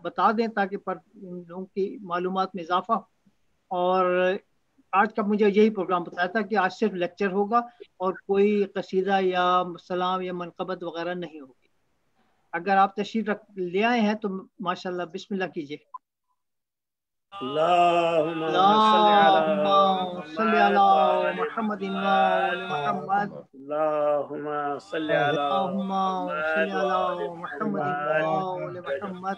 बता दें ताकि पर इन लोगों की मालूमात में इजाफा हो। और आज का मुझे यही प्रोग्राम बताया था कि आज सिर्फ लेक्चर होगा और कोई कसीदा या सलाम या मनकबत वगैरह नहीं होगी। अगर आप तशरीफ ले आए हैं तो माशाल्लाह बिस्मिल्लाह कीजिए। अल्लाहुम्मा सल्ली अला मुहम्मदिन व आले मुहम्मद। अल्लाहुम्मा सल्ली अला अल्लाहुम्मा सल्ली मुहम्मद व अला आले मुहम्मदिन व आले मुहम्मद।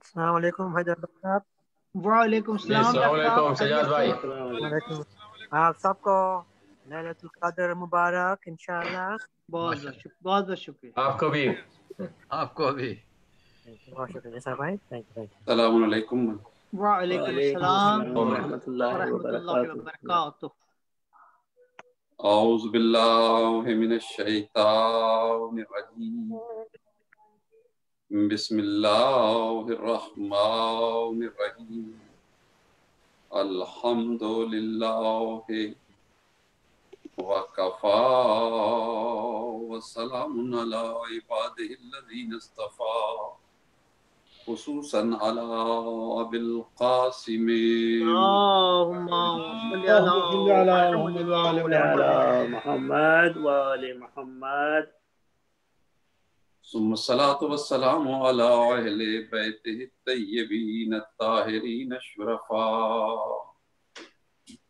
अस्सलाम वालेकुम भाई साहब। वालेकुम सलाम अस्सलाम सजाद भाई। वालेकुम। आप सबको लैलतुल कद्र मुबारक इंशाल्लाह। बहुत बहुत शुक्रिया। आपको भी बहुत शुक्रिया साहब भाई। Thank you. अस्सलाम वालेकुम। वालेकुम सलाम व रहमतुल्लाहि व रहमतुल्लाहि व बरकातुहू। औज़ु बिल्लाहि मिनश शैतानिर रजीम। बिस्मिल्लाहिर रहमानिर रहीम। अल्हम्दुलिल्लाहि व कफ़ा व सलामुन अला इबादिहिल्लज़ीना इस्तफ़ा खुसूसन अला अबिल क़ासिम अल्लाहुम्मा सल्ली अला मुहम्मद व आले मुहम्मद। मुहम्मद व आले मुहम्मद। सुम्मा सलातु वस्सलामु अला अहले बैतिहि तय्यबीन अत्ताहिरीन शुरफा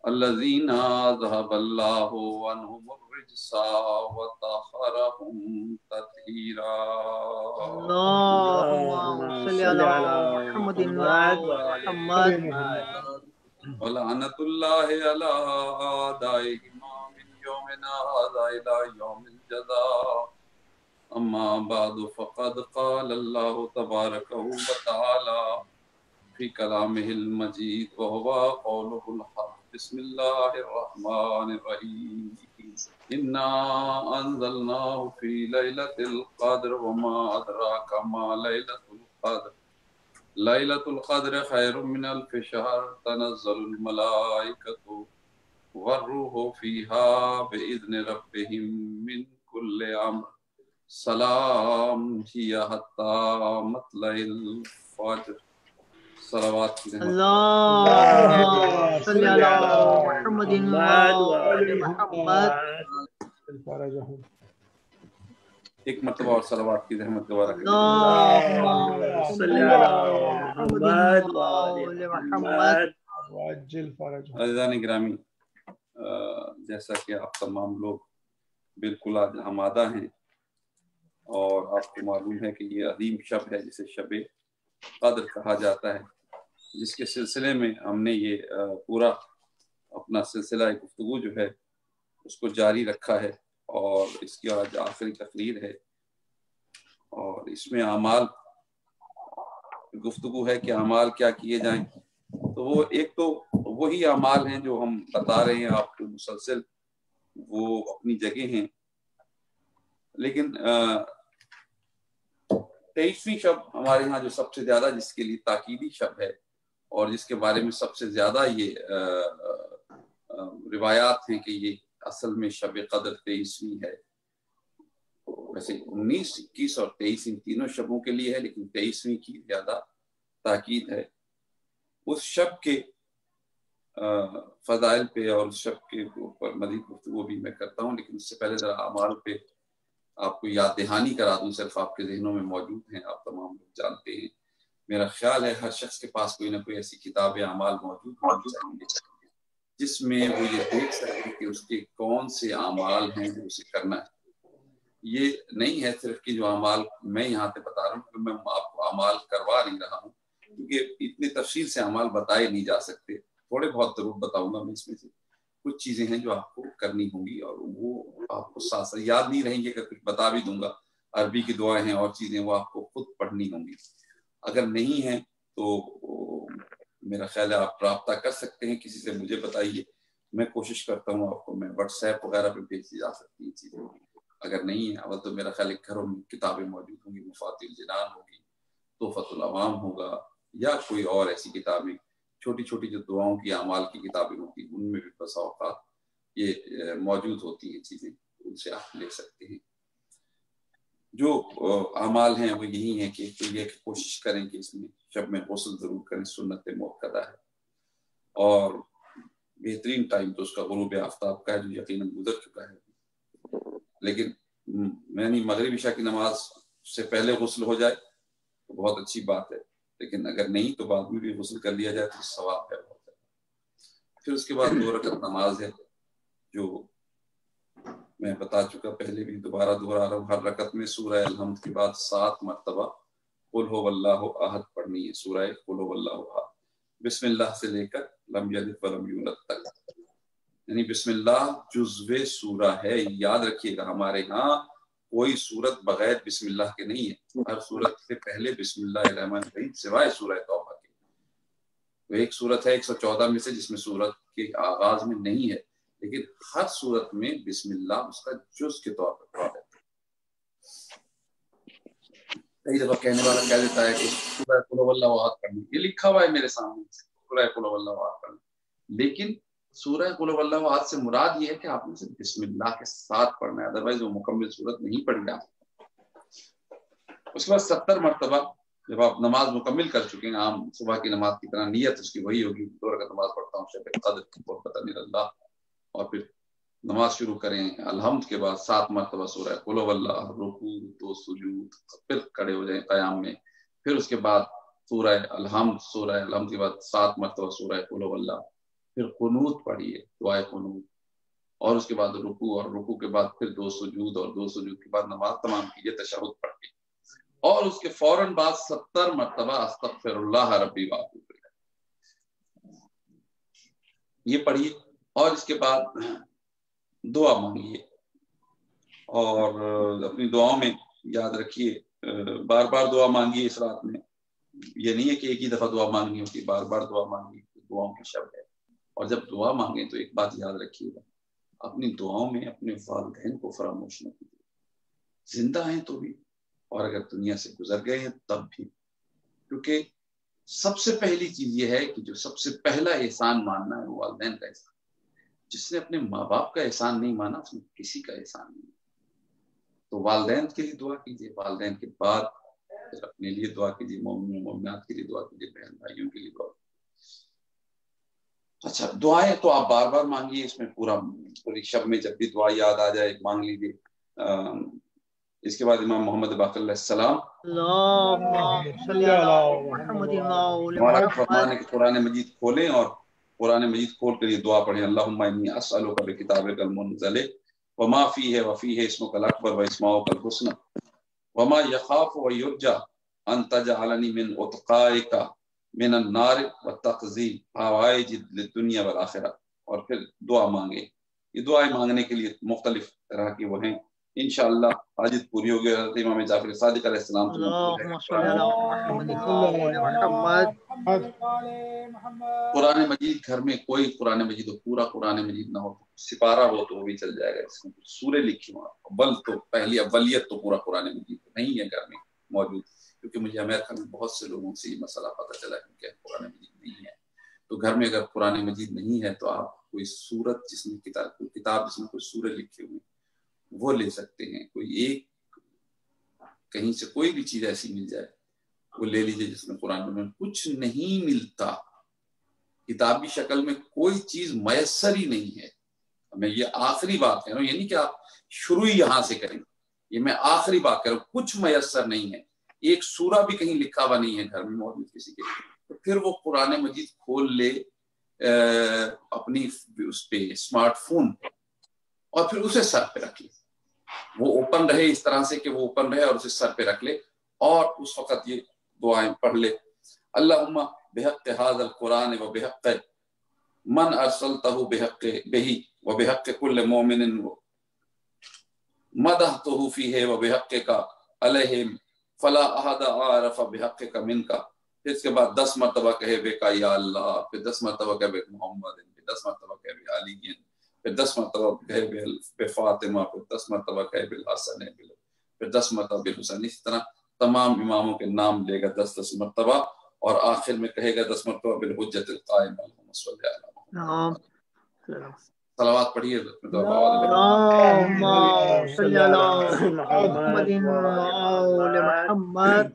अल्लज़ीना अज़हबल्लाहु अन्हुमुर रिज्सा व तहहरहुम तत्हीरा। अल्लाहुम्मा सल्ली अला मुहम्मदिन व आले मुहम्मद। व लअनतुल्लाहि अला आदाइहिमा मिन यौमिना हाज़ा इला यौमिल जज़ा। अम्मा बादु फ़क़द क़ाल अल्लाहु तबारक व तआला फ़ी कलामिहिल मजीद व हुवा क़ौलुहुल हक़। बिस्मिल्लाहिर रहमानिर रहीम। इन्ना अंज़लनाहु फ़ी लैलतिल क़द्र व मा अदराका मा लैलतुल क़द्र। लैलतुल क़द्र खैरुम मिनल शहर तनज़्ज़लुल मलाइकतु वर्रूहु फ़ीहा बिइज़्नि रब्बिहिम मिन कुल्लि अम्र। सलाम हिया हत्ता मतलइल फज्र। सलावत की अल्लाहुम्मा सल्ली अला मुहम्मदिन व आले मुहम्मद। एक मरतबा और सलावत की रहमत दोबारा करें। अल्लाहुम्मा सल्ली अला मुहम्मदिन मुहम्मद व व आले आले मुहम्मद। मुहम्मद। अज़ीज़ान गिरामी, जैसा कि आप तमाम लोग बिल्कुल आज आमादा हैं और आपको मालूम है कि ये अजीम शब है जिसे शब कद्र कहा जाता है, जिसके सिलसिले में हमने ये पूरा अपना सिलसिला गुफ्तगू जो है उसको जारी रखा है और इसकी आज आखिरी तकरीर है। और इसमें अमाल गुफ्तगू है कि अमाल क्या किए जाएं। तो वो एक तो वही अमाल हैं जो हम बता रहे हैं आपको मुसलसल, वो अपनी जगह हैं, लेकिन 23वीं शब हमारे यहाँ जो सबसे ज्यादा जिसके लिए ताकीदी शब है और जिसके बारे में सबसे ज्यादा ये रिवायात हैं कि ये असल में शब कद्र 23वीं है। वैसे 19, 21 और 23 इन तीनों शबों के लिए है, लेकिन 23वीं की ज्यादा ताकीद है। उस शब के फजाइल पे और उस शब के ऊपर मज़ीद गुफ्तगू भी मैं करता हूँ, लेकिन उससे पहले जरा अमाल पे आपको याद दहानी करा दूं। सिर्फ आपके जहनों में मौजूद हैं, आप तमाम लोग जानते हैं। मेरा ख्याल है हर शख्स के पास कोई ना कोई ऐसी किताब या अमाल मौजूद होनी चाहिए जिसमें वो ये देख सके कि उसके कौन से अमाल हैं जो उसे करना है। ये नहीं है सिर्फ कि जो अमाल मैं यहाँ पे बता रहा हूँ, क्योंकि मैं आपको अमाल करवा नहीं रहा हूँ, क्योंकि इतनी तफसील से अमाल बताए नहीं जा सकते। थोड़े बहुत जरूर बताऊंगा मैं, इसमें से कुछ चीजें हैं जो आपको करनी होंगी और वो आपको साथ साथ याद नहीं रहेंगे। अगर कुछ बता भी दूंगा, अरबी की दुआएं हैं और चीजें, वो आपको खुद पढ़नी होंगी। अगर नहीं है तो मेरा ख्याल है आप राब्ता कर सकते हैं किसी से, मुझे बताइए, मैं कोशिश करता हूँ आपको, मैं व्हाट्सएप वगैरह पे भेजी जा सकती है चीजें। अगर नहीं है अवल तो मेरा ख्याल है घरों में किताबें मौजूद होंगी, मुफातिल जिनान होगी, तोहफतुल अवाम होगा या कोई और ऐसी किताबें छोटी छोटी जो दुआओं की अमाल की किताबें होती हैं उनमें भी बसा औकात ये मौजूद होती हैं चीज़ें, उनसे आप ले सकते हैं। जो अमाल हैं वो यही है कि ये कोशिश करें कि इसमें शब में गुस्ल जरूर करें, सुन्नत मुअक्कदा है, और बेहतरीन टाइम तो उसका गुरूब आफ्ताब का है जो यकीनन गुजर चुका है, लेकिन यानी मगरिब इशा की नमाज से पहले गुस्ल हो जाए तो बहुत अच्छी बात है, लेकिन अगर नहीं तो बाद में भी गुस्ल कर लिया जाए तो सवाब है बहुत है। फिर उसके बाद 2 रकत नमाज है जो मैं बता चुका पहले भी, दोबारा दोहरा रहा हूँ। हर रकत में सूरह अल-हम्द के बाद 7 मरतबा कुल हुवल्लाहु अहद पढ़नी है, सूरह कुल हुवल्लाहु अहद, बिस्मिल्लाह से लेकर लम यलिद वलम यूलद तक, यानी बिस्मिल्लाह जुज़्वे सूरा है। याद रखिएगा हमारे यहाँ कोई सूरत बगैर बिस्मिल्लाह के नहीं है, हर सूरत से पहले बिस्मिल्लाहिर्रहमानिर्रहीम सिवाय सूरह तौबा के। तो एक सूरत है 114 में से जिसमें सूरत के आगाज में नहीं है, लेकिन हर सूरत में बिस्मिल्लाह उसका जुज़ के तौर पर पढ़ा जाता है। कई दफा कहने वाला कह देता है कि सूरह कुल हुवल्लाहु अहद पढ़नी, ये लिखा हुआ है मेरे सामने सूरह कुल हुवल्लाहु अहद पढ़नी, लेकिन सूरह कुल हुवल्लाहु अहद से मुराद ये है कि आपने सिर्फ बिस्मिल्लाह के साथ पढ़ना है, अदरवाइज वो मुकम्मल सूरत नहीं पढ़ी आप। उसके बाद 70 मरतबा जब आप नमाज मुकम्मल कर चुके हैं, आम सुबह की नमाज की तरह नियत उसकी वही होगी, 2 रकात नमाज पढ़ता हूँ शब क़द्र और पता नहीं अल्लाह, और फिर नमाज शुरू करें अल-हम्द के बाद 7 मरतबा सूरह कुल हुवल्लाह, रुकू 2 सुजूद, फिर खड़े हो जाएं क़याम में, फिर उसके बाद सूरह अल-हम्द के बाद 7 मरतबा सूरह कुल हुवल्लाह, फिर कुनूत पढ़िए, दुआए कुनूत, और उसके बाद रुकू, और रुकू के बाद फिर 2 सुजूद, और 2 सुजूद के बाद नमाज तमाम कीजिए तशहुद पढ़ के, और उसके फौरन बाद 70 मरतबा अस्तगफिरुल्लाह रब्बी व अतूबु इलैह ये पढ़िए, और इसके बाद दुआ मांगिए। और अपनी दुआओं में याद रखिए बार बार दुआ मांगिए इस रात में, ये नहीं है कि एक ही दफा दुआ मांगनी होती, बार बार दुआ मांगिए, दुआओं की शब्द है। और जब दुआ मांगे तो एक बात याद रखिएगा, अपनी दुआओं में अपने वालिदैन को फरामोश न कीजिए, जिंदा हैं तो भी और अगर दुनिया से गुजर गए हैं तब भी, क्योंकि सबसे पहली चीज ये है कि जो सबसे पहला एहसान मानना है वो वालिदैन का एहसान। जिसने अपने माँ बाप का एहसान नहीं माना उसने किसी का एहसान नहीं। तो वालिदैन के लिए दुआ कीजिए, वालिदैन के बाद फिर अपने लिए दुआ कीजिए, मोमिन मोमिनात के लिए दुआ कीजिए, बहन भाइयों के लिए दुआ। अच्छा, दुआएं तो आप बार बार मांगिए, इसमें पूरी शब में जब भी दुआ याद आ जाए मांग लीजिए। इसके बाद इमाम मोहम्मद बाक़िर अलैहिस्सलाम हमारा फरमान है कि कुरान मजीद खोलें और कुरान मजीद खोल कर ये दुआ पढ़ें, अल्लाहुम्मा इन्नी अस्अलुका बिकिताबिकल मुनज़्ज़ल व मा फ़ीहि व फ़ीहि इस्मुकल अकबर व इस्माउकल हुस्न व मा यख़ाफ़ु व युरजा अन तजअलनी मिन उतक़ाइका मिनन नार व तक़ज़ी हवाइज दुनिया वल आखिरह। और फिर दुआ मांगे। ये दुआएं मांगने के लिए मुख्तलिफ तरह की वो हैं, इंशाअल्लाह हाजित पूरी हो गई। इमाम जाफर सादिक अलैहिस्सलाम कुरान मजीद घर में कोई कुरान मजीद हो, पूरा कुरान मजीद ना हो, सिपारा हो तो वो भी चल जाएगा, इसमें सूरे लिखी हो, अव्वल तो पहली अव्वलियत तो पूरा कुरान मजीद नहीं है घर में मौजूद, क्योंकि मुझे अमेरिका में बहुत से लोगों से ये मसला पता चला है कि कुरान मजीद नहीं है। तो घर में अगर कुरान मजीद नहीं है तो आप कोई सूरत जिसमें किताब जिसमें कोई सूरे लिखे हुए वो ले सकते हैं। कोई एक कहीं से कोई भी चीज ऐसी मिल जाए वो ले लीजिए जिसमें कुरान में कुछ नहीं मिलता, किताबी शक्ल में कोई चीज मयसर ही नहीं है। मैं ये आखिरी बात कह रहा हूँ, ये नहीं कि आप शुरू ही यहां से करें, ये मैं आखिरी बात कह रहा हूँ, कुछ मयसर नहीं है, एक सूरा भी कहीं लिखा हुआ नहीं है घर में मौजूद किसी के, तो फिर वो कुरान मजीद खोल ले अपनी उस पे स्मार्टफोन और फिर उसे सर पे रख ले, वो ओपन रहे इस तरह से कि वो ओपन रहे और उसे सर पे रख ले और उस वक्त ये दुआएं पढ़ ले, अल्लाहुम्मा बिहक़्क़ि हाज़ल कुरान व बिहक़्क़ि मन अरसलतहु बिही व बिहक़्क़ि कुल्लि मोमिनिन मदहतहु फ़ीहि व बिहक़्क़िका अलैहिम फला अहद आरफ़ बिहक़्क़िका मिनका। फिर इसके बाद 10 मरतबा कहे बेका या अल्लाह, फिर 10 मरतबा कहे बे मोहम्मद, फिर 10 मरतबा कहे बे अली, फिर 10 मरतबा कहे बे फातिमा, फिर 10 मरतबा कहे बिल हसन, फिर 10 मरतबा बिल हुसैन। इस तरह तमाम इमामों के नाम लेगा 10-10 मरतबा اور آخر میں کہے گا 10 مرتبہ بالحجت القائمہ اللہم صلی علی محمد. صلوات پڑھیے. اللہم صلی علی محمد وآل محمد.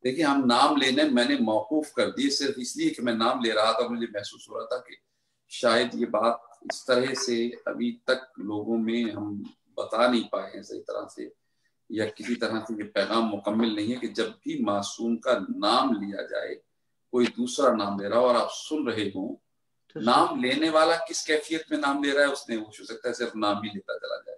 دیکھیں ہم نام لینے میں نے موقوف کر دی صرف اس لیے کہ میں نام لے رہا تھا. مجھے محسوس ہو رہا تھا کہ شاید یہ بات اس طرح سے ابھی تک لوگوں میں ہم بتا نہیں پائے ہیں صحیح طرح سے، یا کسی طرح سے یہ پیغام مکمل نہیں ہے کہ جب بھی معصوم کا نام لیا جائے، کوئی دوسرا نام لے رہا ہو اور آپ سن رہے ہوں، نام لینے والا کس کیفیت میں نام لے رہا ہے اس نے ہو سکتا ہے صرف نام ہی لیتا چلا جائے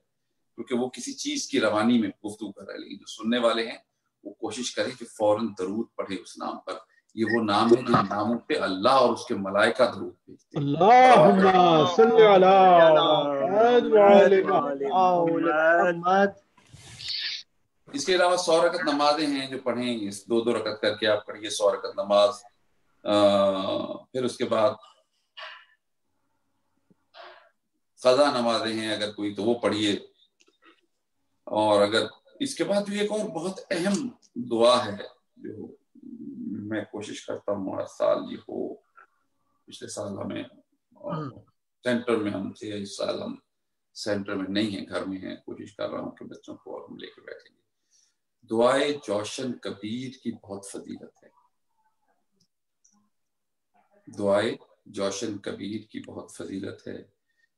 کیونکہ وہ کسی چیز کی روانی میں گفتگو کر رہا ہے، لیکن جو سننے والے ہیں وہ کوشش کریں کہ فوراً درود پڑھے اس نام پر. یہ وہ نام ہے جن ناموں پہ اللہ اور اس کے ملائکہ درود بھیجتے ہیں. اللہم صلی علی محمد وآل محمد. اس کے علاوہ 100 رکعت نمازیں ہیں جو پڑھیں، اس 2 رکعت کر کے آپ پڑھیے 100 رکعت نماز. پھر اس کے بعد قضا نمازیں ہیں اگر کوئی تو وہ پڑھیے. اور اگر اس کے بعد بھی ایک اور بہت اہم دعا ہے جو میں کوشش کرتا ہوں ہر سال یہ ہو. پچھلے سال ہمیں سینٹر میں ہم تھے، اس سال ہم سینٹر میں نہیں ہیں، گھر میں ہیں. کوشش کر رہا ہوں کہ بچوں کو اور ہم لے کے بیٹھیں گے. دعائے جوشن کبیر کی بہت فضیلت ہے. دعائے جوشن کبیر کی بہت فضیلت ہے.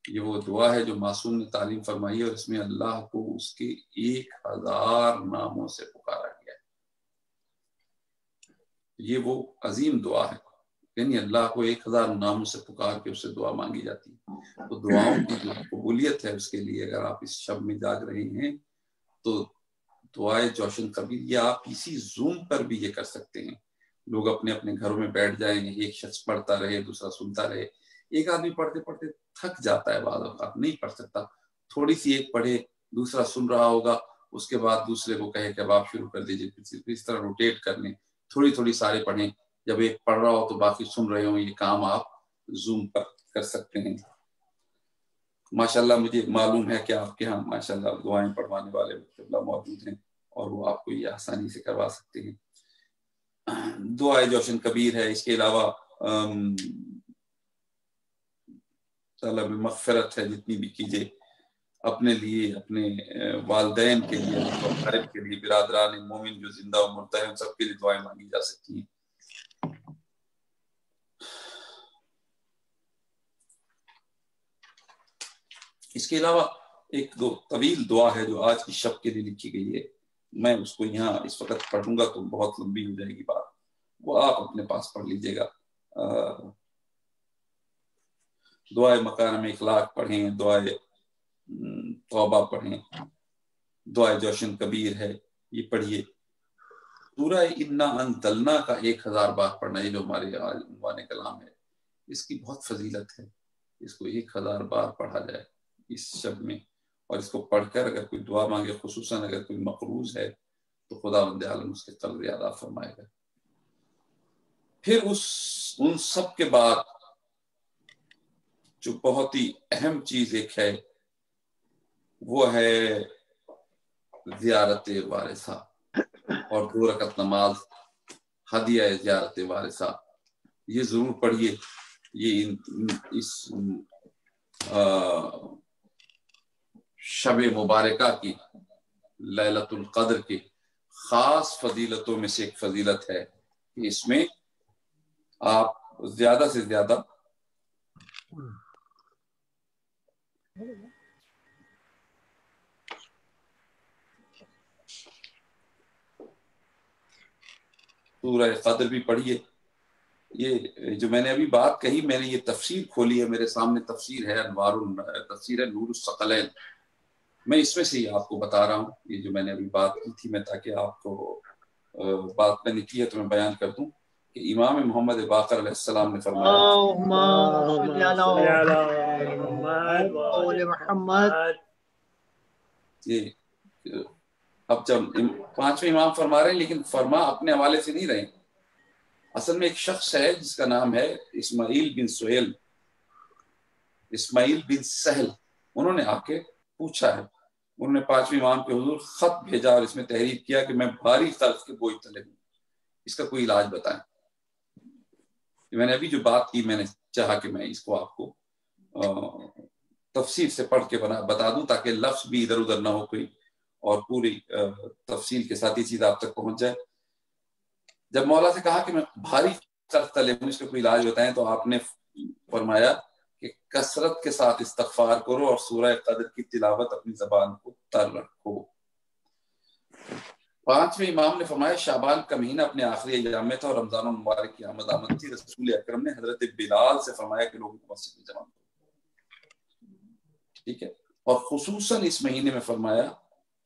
یہ وہ دعا ہے جو معصوم نے تعلیم فرمائی ہے اور اس میں اللہ کو اس کے 1000 ناموں سے پکارا گیا ہے. یہ وہ عظیم دعا ہے، یعنی اللہ کو 1000 ناموں سے پکار کے اس سے دعا مانگی جاتی ہے. تو دعاؤں کی جو قبولیت ہے اس کے لیے اگر آپ اس شب میں جاگ رہے ہیں تو دعائے جوشن کبیر یہ آپ اسی زوم پر بھی یہ کر سکتے ہیں. لوگ اپنے اپنے گھروں میں بیٹھ جائیں، ایک شخص پڑھتا رہے دوسرا سنتا رہے. ایک آدمی پڑھتے پڑھتے تھک جاتا ہے، بعض اوقات نہیں پڑھ سکتا، تھوڑی سی ایک پڑھے دوسرا سن رہا ہوگا، اس کے بعد دوسرے کو کہے کہ اب آپ شروع کر دیجیے. اس طرح روٹیٹ کر لیں، تھوڑی تھوڑی سارے پڑھیں. جب ایک پڑھ رہا ہو تو باقی سن رہے ہوں. یہ کام آپ زوم پر کر سکتے ہیں. ماشاءاللہ مجھے معلوم ہے کہ آپ کے ہاں ماشاءاللہ دعائیں پڑھوانے والے موجود ہیں اور وہ آپ کو یہ آسانی سے کروا سکتے ہیں. دعائے جوشن کبیر ہے. اس کے علاوہ طلب مغفرت ہے، جتنی بھی کیجیے اپنے لیے، اپنے والدین کے لیے، اقارب کے لیے، برادران مومن جو زندہ و مردہ ہیں ان سب کے لیے دعائیں مانگی جا سکتی ہیں. اس کے علاوہ ایک طویل دعا ہے جو آج کی شب کے لیے لکھی گئی ہے. میں اس کو یہاں اس وقت پڑھوں گا تو بہت لمبی ہو جائے گی بات، وہ آپ اپنے پاس پڑھ لیجئے گا. دعائے مکارم اخلاق پڑھیں، دعائے توبہ پڑھیں، دعائے جوشن کبیر ہے یہ پڑھیے. سورہ انا انزلنا کا 1000 بار پڑھنا، یہ جو ہمارے عنوان کلام ہے اس کی بہت فضیلت ہے. اس کو 1000 بار پڑھا جائے اس شب میں، اور اس کو پڑھ کر اگر کوئی دعا مانگے، خصوصاً اگر کوئی مقروض ہے تو خداوند عالم اس کے قرض ادا فرمائے گا. پھر ان سب کے بعد جو بہت ہی اہم چیز ایک ہے وہ ہے زیارت وارثہ اور 2 رکعت نماز ہدیہ زیارت وارثہ. یہ ضرور پڑھیے. یہ اس شب مبارکہ کی لیلۃ القدر کی خاص فضیلتوں میں سے ایک فضیلت ہے کہ اس میں آپ زیادہ سے زیادہ سورہ قدر بھی پڑھیے. یہ جو میں نے ابھی بات کہی، میں نے یہ تفسیر کھولی ہے میرے سامنے، تفسیر ہے تفسیر ہے نور الثقلین. میں اس میں سے ہی آپ کو بتا رہا ہوں. یہ جو میں نے ابھی بات کی تھی میں تاکہ آپ کو بات میں نے کی ہے تو میں بیان کر دوں کہ امام محمد باقر علیہ السلام نے فرمایا یہ اب جب 5ویں امام فرما رہے ہیں لیکن فرما اپنے حوالے سے نہیں رہے. اصل میں ایک شخص ہے جس کا نام ہے اسماعیل بن سہل. انہوں نے آ کے پوچھا ہے، انہوں نے 5ویں امام کے حضور خط بھیجا اور اس میں تحریر کیا کہ میں بھاری قرض کے بوجھ تلے ہوں، اس کا کوئی علاج بتائیں. میں نے ابھی جو بات کی میں نے چاہا کہ میں اس کو آپ کو تفصیل سے پڑھ کے بتا دوں تاکہ لفظ بھی ادھر ادھر نہ ہو کوئی، اور پوری تفصیل کے ساتھ یہ چیز آپ تک پہنچ جائے۔ جب مولا سے کہا کہ میں بھاری قرض تلے ہوں، اس کا کوئی علاج بتائیں، تو آپ نے فرمایا کہ کثرت کے ساتھ استغفار کرو اور سورہ قدر کی تلاوت اپنی زبان کو تر رکھو۔ پانچویں امام نے فرمایا شعبان کا مہینہ اپنے آخری ایام میں تھا اور رمضان المبارک کی آمد تھی۔ رسول اکرم نے حضرت بلال سے فرمایا کہ لوگوں کو مسجد میں جمع کرو، ٹھیک ہے، اور خصوصاً اس مہینے میں فرمایا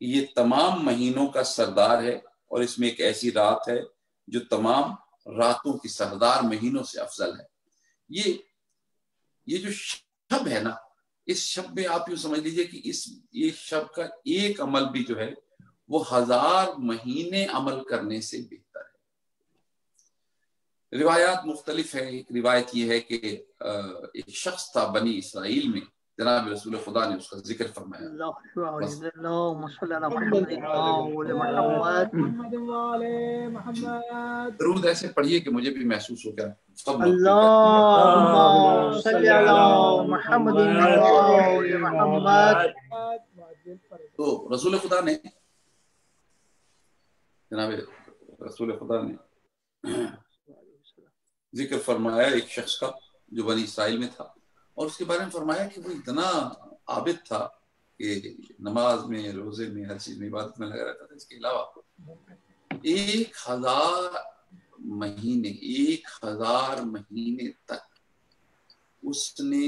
کہ یہ تمام مہینوں کا سردار ہے اور اس میں ایک ایسی رات ہے جو تمام راتوں کی سردار مہینوں سے افضل ہے۔ یہ جو شب ہے نا، اس شب میں آپ یوں سمجھ لیجئے کہ یہ شب کا ایک عمل بھی جو ہے وہ 1000 مہینے عمل کرنے سے بہتر ہے۔ روایات مختلف ہیں۔ ایک روایت یہ ہے کہ ایک شخص تھا بنی اسرائیل میں، جناب رسول خدا نے اس کا ذکر فرمایا۔ درود ایسے پڑھیے کہ مجھے بھی محسوس ہو گیا۔ اللہم صلی علی محمد وآل محمد۔ تو رسول خدا نے، جناب رسول خدا نے ذکر فرمایا ایک شخص کا جو بنی اسرائیل میں تھا، اور اس کے بارے میں فرمایا کہ وہ اتنا عابد تھا کہ نماز میں، روزے میں، ہر چیز میں، عبادت میں لگا رہتا تھا۔ اس کے علاوہ 1000 مہینے تک اس نے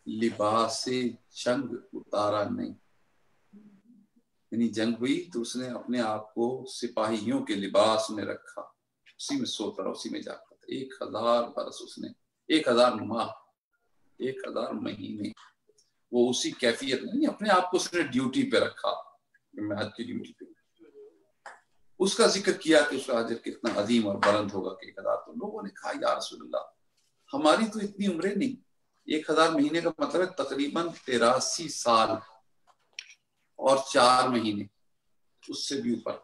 لباس جنگ اتارا نہیں، یعنی جنگ ہوئی تو اس نے اپنے آپ کو سپاہیوں کے لباس میں رکھا، اسی میں سوتا رہا، اسی میں جاگتا تھا۔ 1000 برس اس نے، 1000 ماہ، 1000 مہینے وہ اسی کیفیت میں، اپنے آپ کو اس نے ڈیوٹی پہ رکھا کہ میں حج کی ڈیوٹی پہ۔ اس کا ذکر کیا کہ اس کا اجر کتنا عظیم اور بلند ہوگا کہ 1000۔ تو لوگوں نے کہا یا رسول اللہ ہماری تو اتنی عمریں نہیں، 1000 مہینے کا مطلب ہے تقریباً 83 سال اور 4 مہینے، اس سے بھی اوپر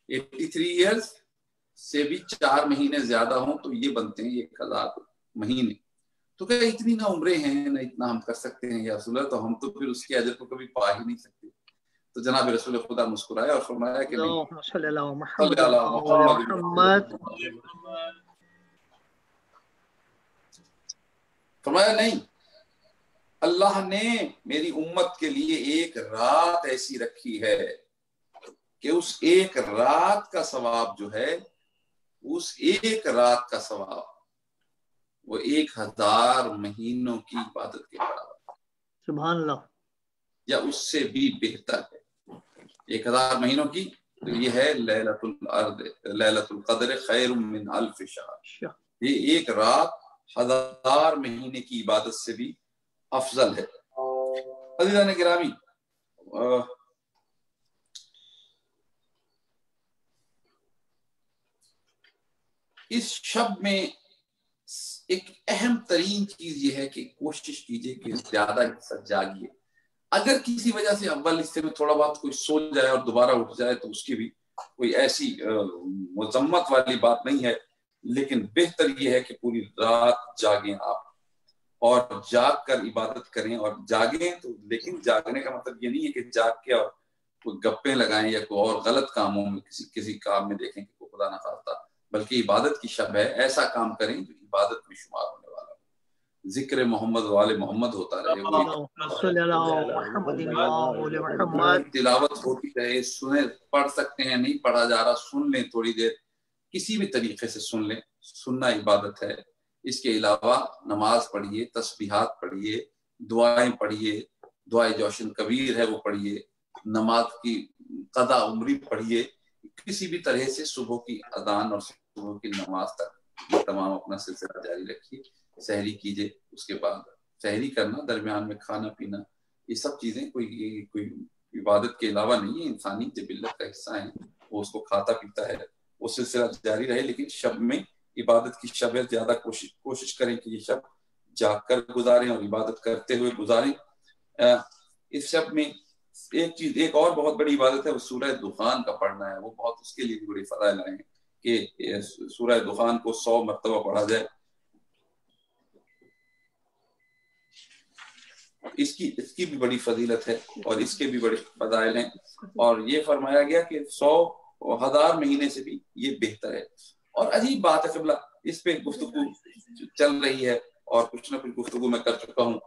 83 ایئرز سے بھی 4 مہینے زیادہ ہوں تو یہ بنتے ہیں 1000 مہینے۔ تو کہ اتنی نہ عمریں ہیں نہ اتنا ہم کر سکتے ہیں یا رسول اللہ، تو ہم تو پھر اس کے اجر کو کبھی پا ہی نہیں سکتے۔ تو جناب رسول خدا مسکرایا اور فرمایا کہ نہیں، صلی اللہ محمد۔ فرمایا نہیں، اللہ نے میری امت کے لیے ایک رات ایسی رکھی ہے کہ اس ایک رات کا ثواب جو ہے، اس ایک رات کا ثواب وہ 1000 مہینوں کی عبادت کے برابر، سبحان اللہ، یا اس سے بھی بہتر ہے۔ 1000 مہینوں کی تو یہ ہے لیلۃ القدر خیر من 1000 شہر، یہ ایک رات 1000 مہینے کی عبادت سے بھی افضل ہے۔ عزیزان گرامی، اس شب میں ایک اہم ترین چیز یہ ہے کہ کوشش کیجئے کہ زیادہ حصہ جاگیے۔ اگر کسی وجہ سے اول حصے میں تھوڑا بہت کوئی سو جائے اور دوبارہ اٹھ جائے تو اس کی بھی کوئی ایسی مذمت والی بات نہیں ہے، لیکن بہتر یہ ہے کہ پوری رات جاگیں آپ اور جاگ کر عبادت کریں۔ اور جاگیں تو، لیکن جاگنے کا مطلب یہ نہیں ہے کہ جاگ کے اور کوئی گپیں لگائیں یا کوئی اور غلط کاموں میں کسی کام میں دیکھیں کہ کوئی خدا نہ خواستہ، بلکہ عبادت کی شب ہے، ایسا کام کریں جو عبادت میں شمار ہونے والا ہو۔ ذکر محمد والے محمد ہوتا رہے، تلاوت ہوتی رہے، سنیں، پڑھ سکتے ہیں، نہیں پڑھا جا رہا سن لیں، تھوڑی دیر کسی بھی طریقے سے سن لیں، سننا عبادت ہے۔ اس کے علاوہ نماز پڑھیے، تسبیحات پڑھیے، دعائیں پڑھیے، دعائے جوشن کبیر ہے وہ پڑھیے، نماز کی قضا عمری پڑھیے، کسی بھی طرح سے صبح کی اذان اور صبح کی نماز تک یہ تمام اپنا سلسلہ جاری رکھیے۔ سحری کیجیے، اس کے بعد سحری کرنا، درمیان میں کھانا پینا، یہ سب چیزیں کوئی عبادت کے علاوہ نہیں ہے، انسانی جبلت کا حصہ ہیں، وہ اس کو کھاتا پیتا ہے، وہ سلسلہ جاری رہے۔ لیکن شب میں عبادت کی شب ہے، زیادہ کوشش کریں کہ یہ شب جاگ کر گزاریں اور عبادت کرتے ہوئے گزاریں۔ اس شب میں ایک اور بہت بڑی عبادت ہے، وہ سورہ دخان کا پڑھنا ہے، وہ بہت اس کے لیے بھی بڑی فضائل ہیں کہ سورہ دخان کو 100 مرتبہ پڑھا جائے इसकी भी बड़ी फजीलत है और इसके भी बड़े फजाइल हैं, और ये फरमाया गया कि 100,000 महीने से भी ये बेहतर है। और अजीब बात है क़िबला, इस पे गुफ्तगू चल रही है और कुछ ना कुछ गुफ्तगू मैं कर चुका हूँ,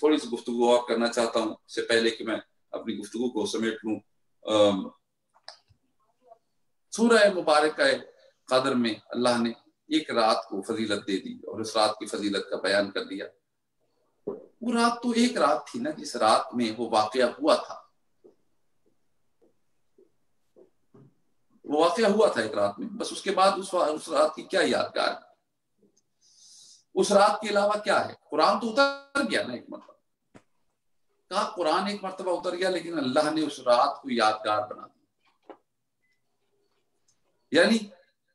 थोड़ी सी गुफ्तगू और करना चाहता हूँ इससे पहले कि मैं अपनी गुफ्तगू को समेट लूँ। सूरह मुबारक क़द्र में अल्लाह ने एक रात को फजीलत दे दी और उस रात की फजीलत का बयान कर दिया। वो रात तो एक रात थी ना जिस रात में वो वाकया हुआ था, वो वाकया हुआ था एक रात में, बस उसके बाद उस रात की क्या यादगार है, उस रात के अलावा क्या है। कुरान तो उतर गया ना एक मरतबा, कहा कुरान एक मरतबा उतर गया, लेकिन अल्लाह ने उस रात को यादगार बना दिया। यानी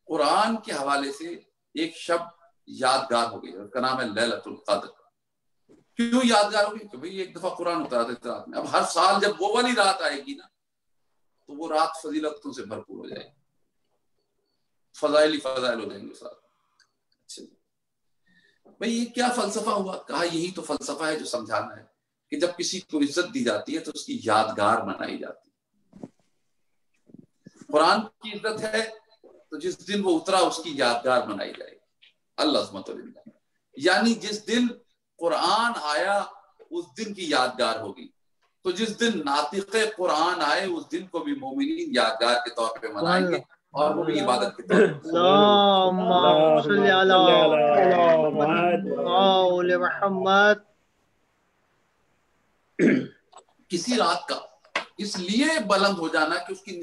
कुरान के हवाले से एक शब्द यादगार हो गई, उसका नाम है लैलतुल क़द्र। क्यों यादगार हो गई? भाई एक दफा कुरान उतरा था इस रात में, अब हर साल जब वो वाली रात आएगी ना तो वो रात फजीलतों से भरपूर हो जाएगी, फजाइल हो जाएंगे उस रात। अच्छा भाई ये क्या फलसफा हुआ? कहा यही तो फलसफा है जो समझाना है कि जब किसी को इज्जत दी जाती है तो उसकी यादगार मनाई जाती है। कुरान की इज्जत है तो जिस दिन वो उतरा उसकी यादगार मनाई जाएगी। अल्लाह, यानी जिस दिन कुरान आया उस दिन की यादगार होगी, तो जिस दिन नातिक़े कुरान आए उस दिन को भी मोमिनीन यादगार के तौर पे मनाएंगे और वो भी इबादत के तौर पे। किसी रात का इसलिए बुलंद हो जाना कि उसकी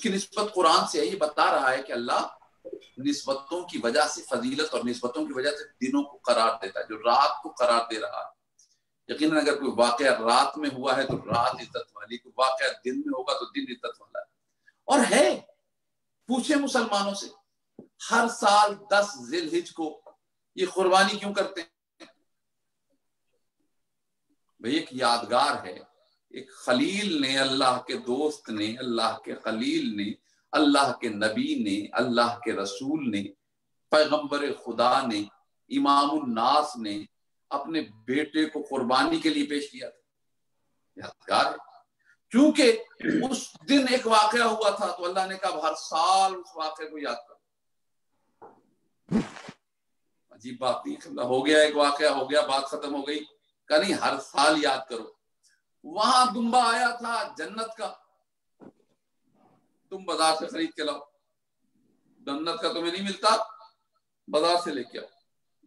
निस्बत कुरान से है। ये बता रहा है कि अल्लाह निस्बतों की वजह से, फजीलत और निस्बतों की वजह से दिनों को करार देता है, जो रात को करार दे रहा है। यकीनन अगर कोई वाकया रात में हुआ है तो रात इज्जत वाली, कोई वाकया दिन में होगा तो दिन इज्जत वाला है। और है, पूछे मुसलमानों से, हर साल 10 ज़िलहिज को ये कुर्बानी क्यों करते हैं? भाई एक यादगार है, एक खलील ने, अल्लाह के दोस्त ने, अल्लाह के खलील ने, अल्लाह के नबी ने, अल्लाह के रसूल ने, पैगंबर खुदा ने, इमामुन नास ने अपने बेटे को कुर्बानी के लिए पेश किया था। यादगार है क्योंकि उस दिन एक वाकया हुआ था तो अल्लाह ने कहा हर साल उस वाकये को याद करो। अजीब बात नहीं, हो गया एक वाकया, हो गया, बात खत्म हो गई, कहा नहीं हर साल याद करो। वहां दुम्बा आया था जन्नत का, तुम बाजार से खरीद के लाओ, जन्नत का तुम्हें नहीं मिलता, बाजार से लेके आओ,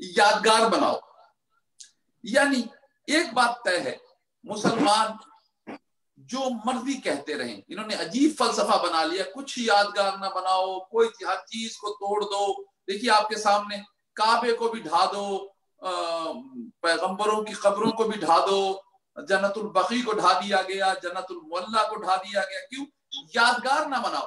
यादगार बनाओ। यानी एक बात तय है, मुसलमान जो मर्जी कहते रहे, इन्होंने अजीब फलसफा बना लिया, कुछ यादगार ना बनाओ, कोई हर चीज को तोड़ दो। देखिए आपके सामने काबे को भी ढा दो, पैगंबरों की कब्रों को भी ढा दो, जन्नतुल बकी को ढा दिया गया, जन्नतुल मुअल्ला को ढा दिया गया। क्यों? यादगार ना बनाओ।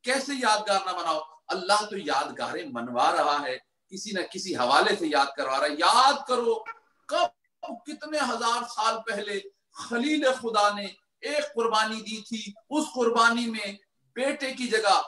कैसे यादगार ना बनाओ? अल्लाह तो यादगारें मनवा रहा है, किसी न किसी हवाले से याद करवा रहा है। याद करो कब कितने हजार साल पहले खलील खुदा ने एक कुर्बानी दी थी, उस कुर्बानी में बेटे की जगह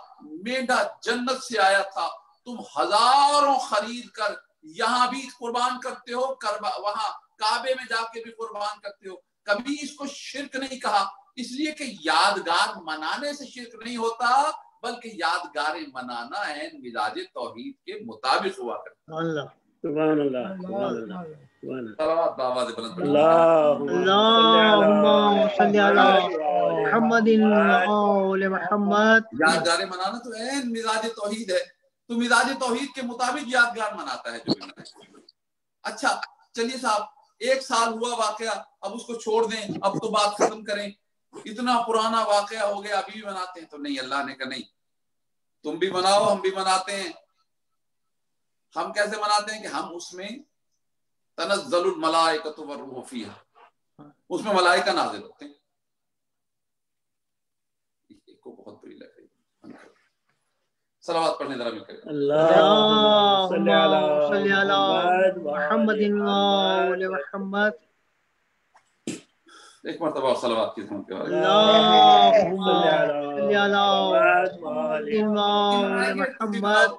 मेंढा जन्नत से आया था। तुम हजारों खरीद कर यहाँ भी कुर्बान करते हो, वहां काबे में जाके भी कुर्बान करते हो। कभी इसको शिर्क नहीं कहा, इसलिए कि यादगार मनाने से शिर्क नहीं होता, बल्कि यादगारें मनाना है मिजाज तौहीद के मुताबिक हुआ करता है। सुभान अल्लाह, सुभान अल्लाह, सुभान अल्लाह। आवाज़ बुलंद करो। अल्लाहुम्मा सल्ली अला मुहम्मदिन व आले मुहम्मद। यादगारें मनाना तो ऐन मिजाज तौहीद है, तो मिजाज तौहीद के मुताबिक यादगार मनाता है जो भी मनाए। अच्छा चलिए साहब, एक साल हुआ वाकया, अब उसको छोड़ दें, अब तो बात खत्म करें, इतना पुराना वाकया हो गया अभी भी मनाते हैं? तो नहीं, अल्लाह ने कहा नहीं, तुम भी मनाओ, हम भी मनाते हैं। हम कैसे मनाते हैं कि हम उसमें तनज़्ज़लुल मलाइकतु वर्रूहु फीहा, उसमें मलाइका नाज़िल होते हैं। को बहुत बुरी लग रही है, सलावत पढ़ने जरा मिलकर। अल्लाहुम्मा सल्ली अला मुहम्मदिन व आले मुहम्मद। एक मरतबा सलावत की धूम के बाद अल्लाहुम्मा सल्ली अला मुहम्मदिन व आले मुहम्मद।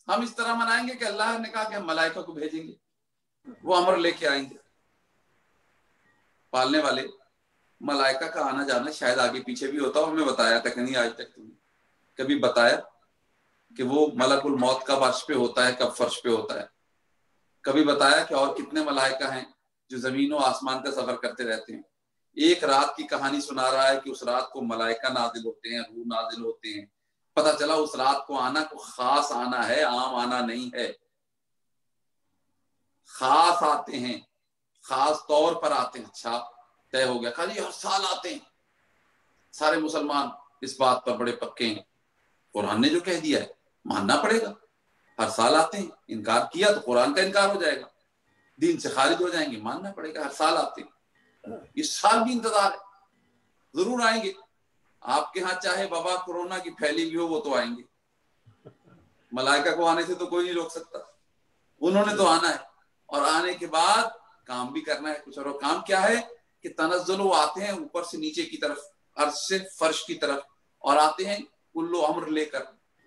हम इस तरह मनाएंगे कि अल्लाह ने कहा कि हम मलाइका को भेजेंगे, वो अमर लेके आएंगे। पालने वाले मलाइका का आना जाना शायद आगे पीछे भी होता हो, हमें बताया तक नहीं आज तक तुमने कभी बताया कि वो मलकुल मौत कब अर्श पे होता है, कब फर्श पे होता है? कभी बताया कि और कितने मलाइका हैं जो जमीन और आसमान का सफर करते रहते हैं? एक रात की कहानी सुना रहा है कि उस रात को मलाइका नाजिल होते हैं, रूह नाजिल होते हैं। पता चला उस रात को आना को खास आना है, आम आना नहीं है। खास आते हैं, खास तौर पर आते हैं। अच्छा, तय हो गया, खाली हर साल आते हैं। सारे मुसलमान इस बात पर बड़े पक्के हैं, कुरान ने जो कह दिया है मानना पड़ेगा। हर साल आते हैं, इनकार किया तो कुरान का इनकार हो जाएगा, दीन से खारिज हो जाएंगे। मानना पड़ेगा, हर साल आते हैं। इस साल भी इंतजार है, जरूर आएंगे। आपके यहाँ चाहे वबा कोरोना की फैली हुई हो, वो तो आएंगे। मलाइका को आने से तो कोई नहीं रोक सकता, उन्होंने तो आना है। और आने के बाद काम भी करना है कुछ। और वो काम क्या है कि तनज़्ज़ुल, वो आते हैं ऊपर से नीचे की तरफ, अर्श से फर्श की तरफ, और आते हैं कुल्लु अम्र लेकर,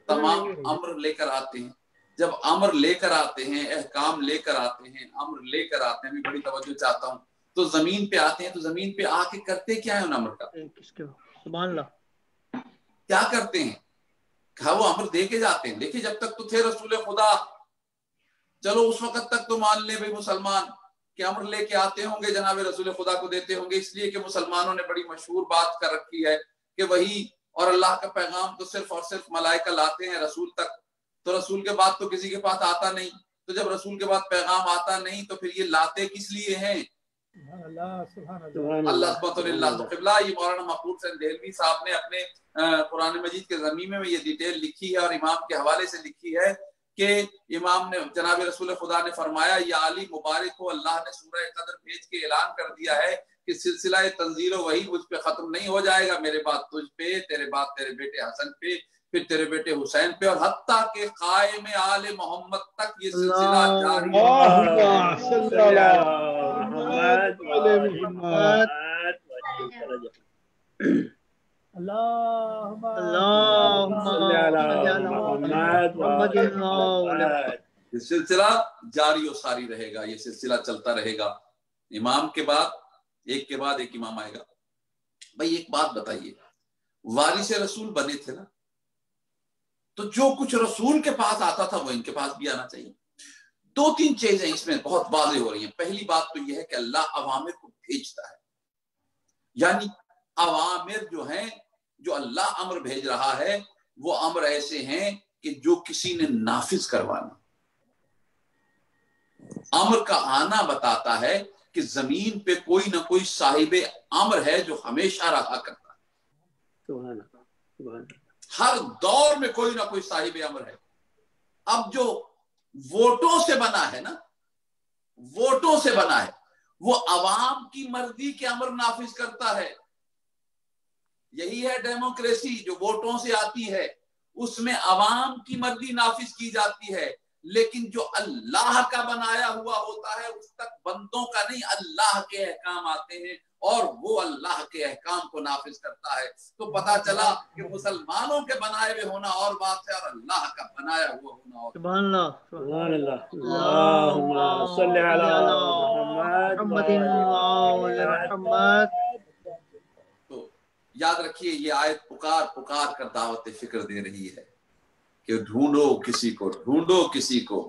तमाम अम्र लेकर आते हैं। जब अम्र लेकर आते हैं, अहकाम लेकर आते हैं, अम्र लेकर आते हैं, मैं बड़ी तवज्जो चाहता हूँ, तो जमीन पे आते हैं। तो जमीन पे आके करते क्या है उन अम्र का? सुभान अल्लाह, क्या करते हैं? कहा वो अम्र दे के जाते हैं। देखिए, जब तक तो थे रसूल खुदा, चलो उस वक्त तक तो मान ले भाई मुसलमान कि अम्र लेके आते होंगे, जनाब रसूल खुदा को देते होंगे। इसलिए कि मुसलमानों ने बड़ी मशहूर बात कर रखी है कि वही और अल्लाह का पैगाम तो सिर्फ और सिर्फ मलाइका लाते हैं रसूल तक, तो रसूल के बाद तो किसी के पास आता नहीं। तो जब रसूल के बाद पैगाम आता नहीं तो फिर ये लाते किस लिए हैं? अल्लाह तो क़िबला। ये मौलाना मकबूल हुसैन देहलवी साहब ने अपने कुरान मजीद के ज़मीमे में ये डिटेल लिखी है, और इमाम के हवाले से लिखी है कि इमाम ने, जनाब रसूल खुदा ने फरमाया, या अली मुबारक हो, अल्लाह ने सूरह कदर भेज के ऐलान कर दिया है कि सिलसिला तंजील वही मुझ पे खत्म नहीं हो जाएगा, मेरे बाद तुझ पे, तेरे बाद तेरे बेटे हसन पे, फिर तेरे बेटे हुसैन पे, और हत्ता के कायम आले मोहम्मद तक ये सिलसिला जारी ये सिलसिला जारी और सारी रहेगा। ये सिलसिला चलता रहेगा। इमाम के बाद एक इमाम आएगा। भाई एक बात बताइए, वारिस रसूल बने थे ना, तो जो कुछ रसूल के पास आता था वो इनके पास भी आना चाहिए। दो तीन चीजें इसमें बहुत वाज़ेह हो रही हैं। पहली बात तो यह है कि अल्लाह अवामिर को भेजता है, यानी अवामिर जो हैं, जो अल्लाह अम्र भेज रहा है, वो अम्र ऐसे हैं कि जो किसी ने नाफिज करवाना। अम्र का आना बताता है कि जमीन पे कोई ना कोई साहिबे अम्र है जो हमेशा रहा करता है। हर दौर में कोई ना कोई साहिबे अम्र है। अब जो वोटों से बना है ना, वोटों से बना है, वो अवाम की मर्जी के अम्र नाफिज करता है। यही है डेमोक्रेसी जो वोटों से आती है, उसमें अवाम की मर्जी नाफिज की जाती है। लेकिन जो अल्लाह का बनाया हुआ होता है उस तक बंदों का नहीं, अल्लाह के अहकाम आते हैं और वो अल्लाह के अहकाम को नाफिज करता है। तो पता चला कि मुसलमानों के बनाए हुए होना और बात है और अल्लाह का बनाया हुआ होना और। सुभान अल्लाह, सुभान अल्लाह, अल्लाहुम्मा सल्ली अला मुहम्मदिन व मुहम्मद। तो याद रखिए, ये आयत पुकार पुकार कर दावत फिक्र दे रही है कि ढूंढो किसी को, ढूंढो किसी को।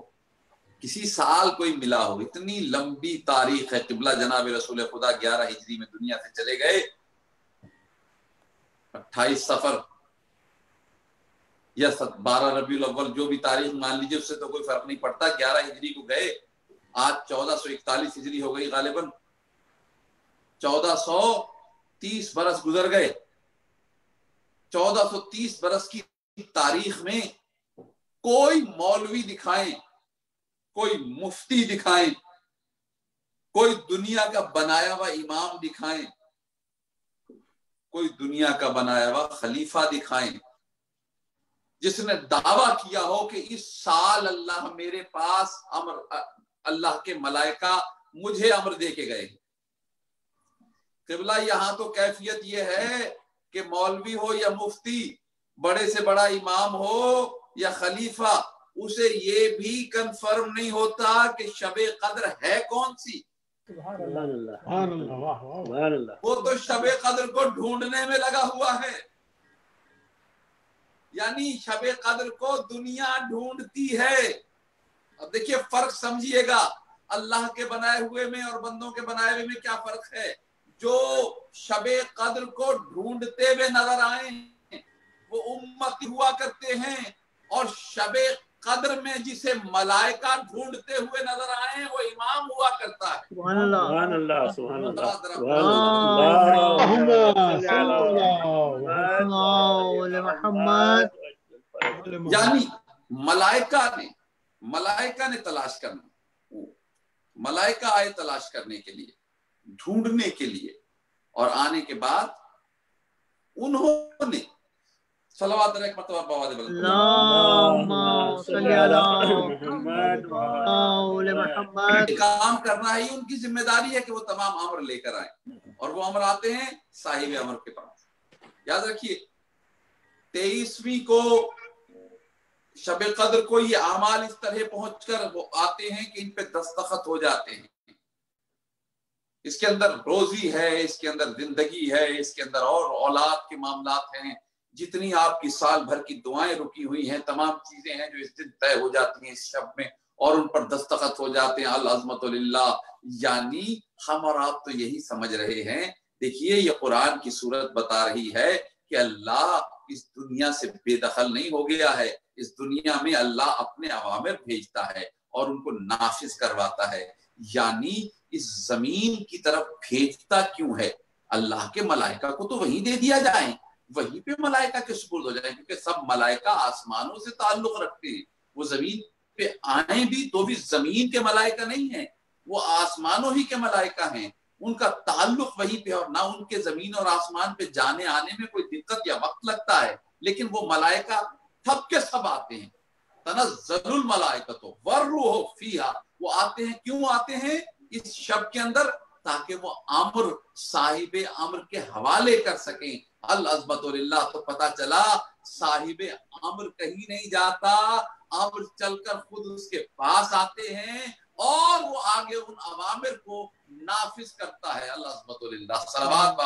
किसी साल कोई मिला हो। इतनी लंबी तारीख है। क़िबला जनाब रसूल खुदा 11 हिजरी में दुनिया से चले गए। 28 सफर या 12 रबीउल अव्वल, जो भी तारीख मान लीजिए, उससे तो कोई फर्क नहीं पड़ता। 11 हिजरी को गए, आज 1441 हिजरी हो गई गालिबन। 1430 बरस गुजर गए। 1430 बरस की तारीख में कोई मौलवी दिखाएं, कोई मुफ्ती दिखाएं, कोई दुनिया का बनाया हुआ इमाम दिखाएं, कोई दुनिया का बनाया हुआ खलीफा दिखाएं जिसने दावा किया हो कि इस साल अल्लाह मेरे पास अमर, अल्लाह के मलाइका मुझे अमर दे के गए। क़िबला यहां तो कैफियत यह है कि मौलवी हो या मुफ्ती, बड़े से बड़ा इमाम हो या खलीफा, उसे ये भी कंफर्म नहीं होता कि शबे कद्र है कौन सी। वो तो शबे कद्र को ढूंढने में लगा हुआ है, यानी शबे कद्र को दुनिया ढूंढती है। अब देखिए फर्क समझिएगा, अल्लाह के बनाए हुए में और बंदों के बनाए हुए में क्या फर्क है। जो शबे कद्र को ढूंढते हुए नजर आए वो उम्मती हुआ करते हैं, और शबे कद्र में जिसे मलाइका ढूंढते हुए नजर आए वो इमाम हुआ करता है। सुभान अल्लाह, सुभान अल्लाह, यानी मलाइका ने तलाश करना, मलाइका आए तलाश करने के लिए, ढूंढने के लिए, और आने के बाद उन्होंने सलावत एक मरतबा काम करना है, उनकी जिम्मेदारी है कि वो तमाम अमर लेकर आए, और वो अमर आते हैं साहिब अमर के पास। याद रखिए 23वीं को शबे कद्र को ये अमाल इस तरह पहुंचकर वो आते हैं कि इन पे दस्तखत हो जाते हैं। इसके अंदर रोजी है, इसके अंदर जिंदगी है, इसके अंदर और औलाद के मामलात हैं, जितनी आपकी साल भर की दुआएं रुकी हुई हैं, तमाम चीजें हैं जो इस दिन तय हो जाती हैं इस शब में, और उन पर दस्तखत हो जाते हैं। अल अज़मतु लिल्लाह, यानी हम और आप तो यही समझ रहे हैं। देखिए ये कुरान की सूरत बता रही है कि अल्लाह इस दुनिया से बेदखल नहीं हो गया है। इस दुनिया में अल्लाह अपने अवामिर भेजता है और उनको नाफिज करवाता है। यानी इस जमीन की तरफ भेजता क्यों है? अल्लाह के मलाइका को तो वहीं दे दिया जाए, वहीं पे मलाइका के सुपुर्द हो जाए, क्योंकि सब मलाइका आसमानों से ताल्लुक रखते हैं। वो जमीन पे आए भी तो भी जमीन के मलाइका नहीं है, वो आसमानों ही के मलाइका हैं। उनका ताल्लुक वहीं पे, और ना उनके जमीन और आसमान पे जाने आने में कोई दिक्कत या वक्त लगता है, लेकिन वो मलाइका सब के सब आते हैं। तनज़्ज़लुल मलाइकतु वर्रूहु फीहा, वो आते हैं। क्यों आते हैं इस शब के अंदर? ताकि वो अम्र साहिबे अम्र के हवाले कर सकें। अल अज़मतु लिल्लाह, तो पता चला साहिबे अम्र कहीं नहीं जाता, अम्र चलकर खुद उसके पास आते हैं और वो आगे उन अवामिर को नाफिज करता है। अल अज़मतु लिल्लाह। सलावत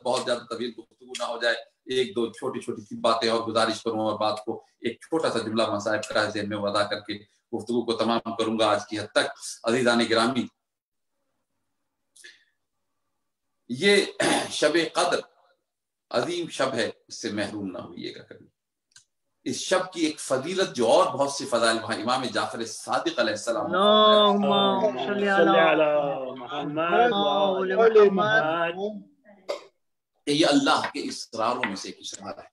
बहुत ज्यादा तवील गुफ्तगू ना हो जाए, एक दो छोटी छोटी सी बातें और गुजारिश करूं, और बात को एक छोटा सा जुमला मसाइब का ज़हन में वदा करके गुफ्तगू को तमाम करूंगा आज की हद तक। अज़ीज़ान गिरामी, ये शबे कद्र अजीम शब है, इससे महरूम ना होइएगा कभी। इस शब की एक फजीलत जो और बहुत सी फजाइल वहाँ इमाम जाफर सादिक अलैहिस्सलाम, ये अल्लाह के इसरारों में से एक इसरार है।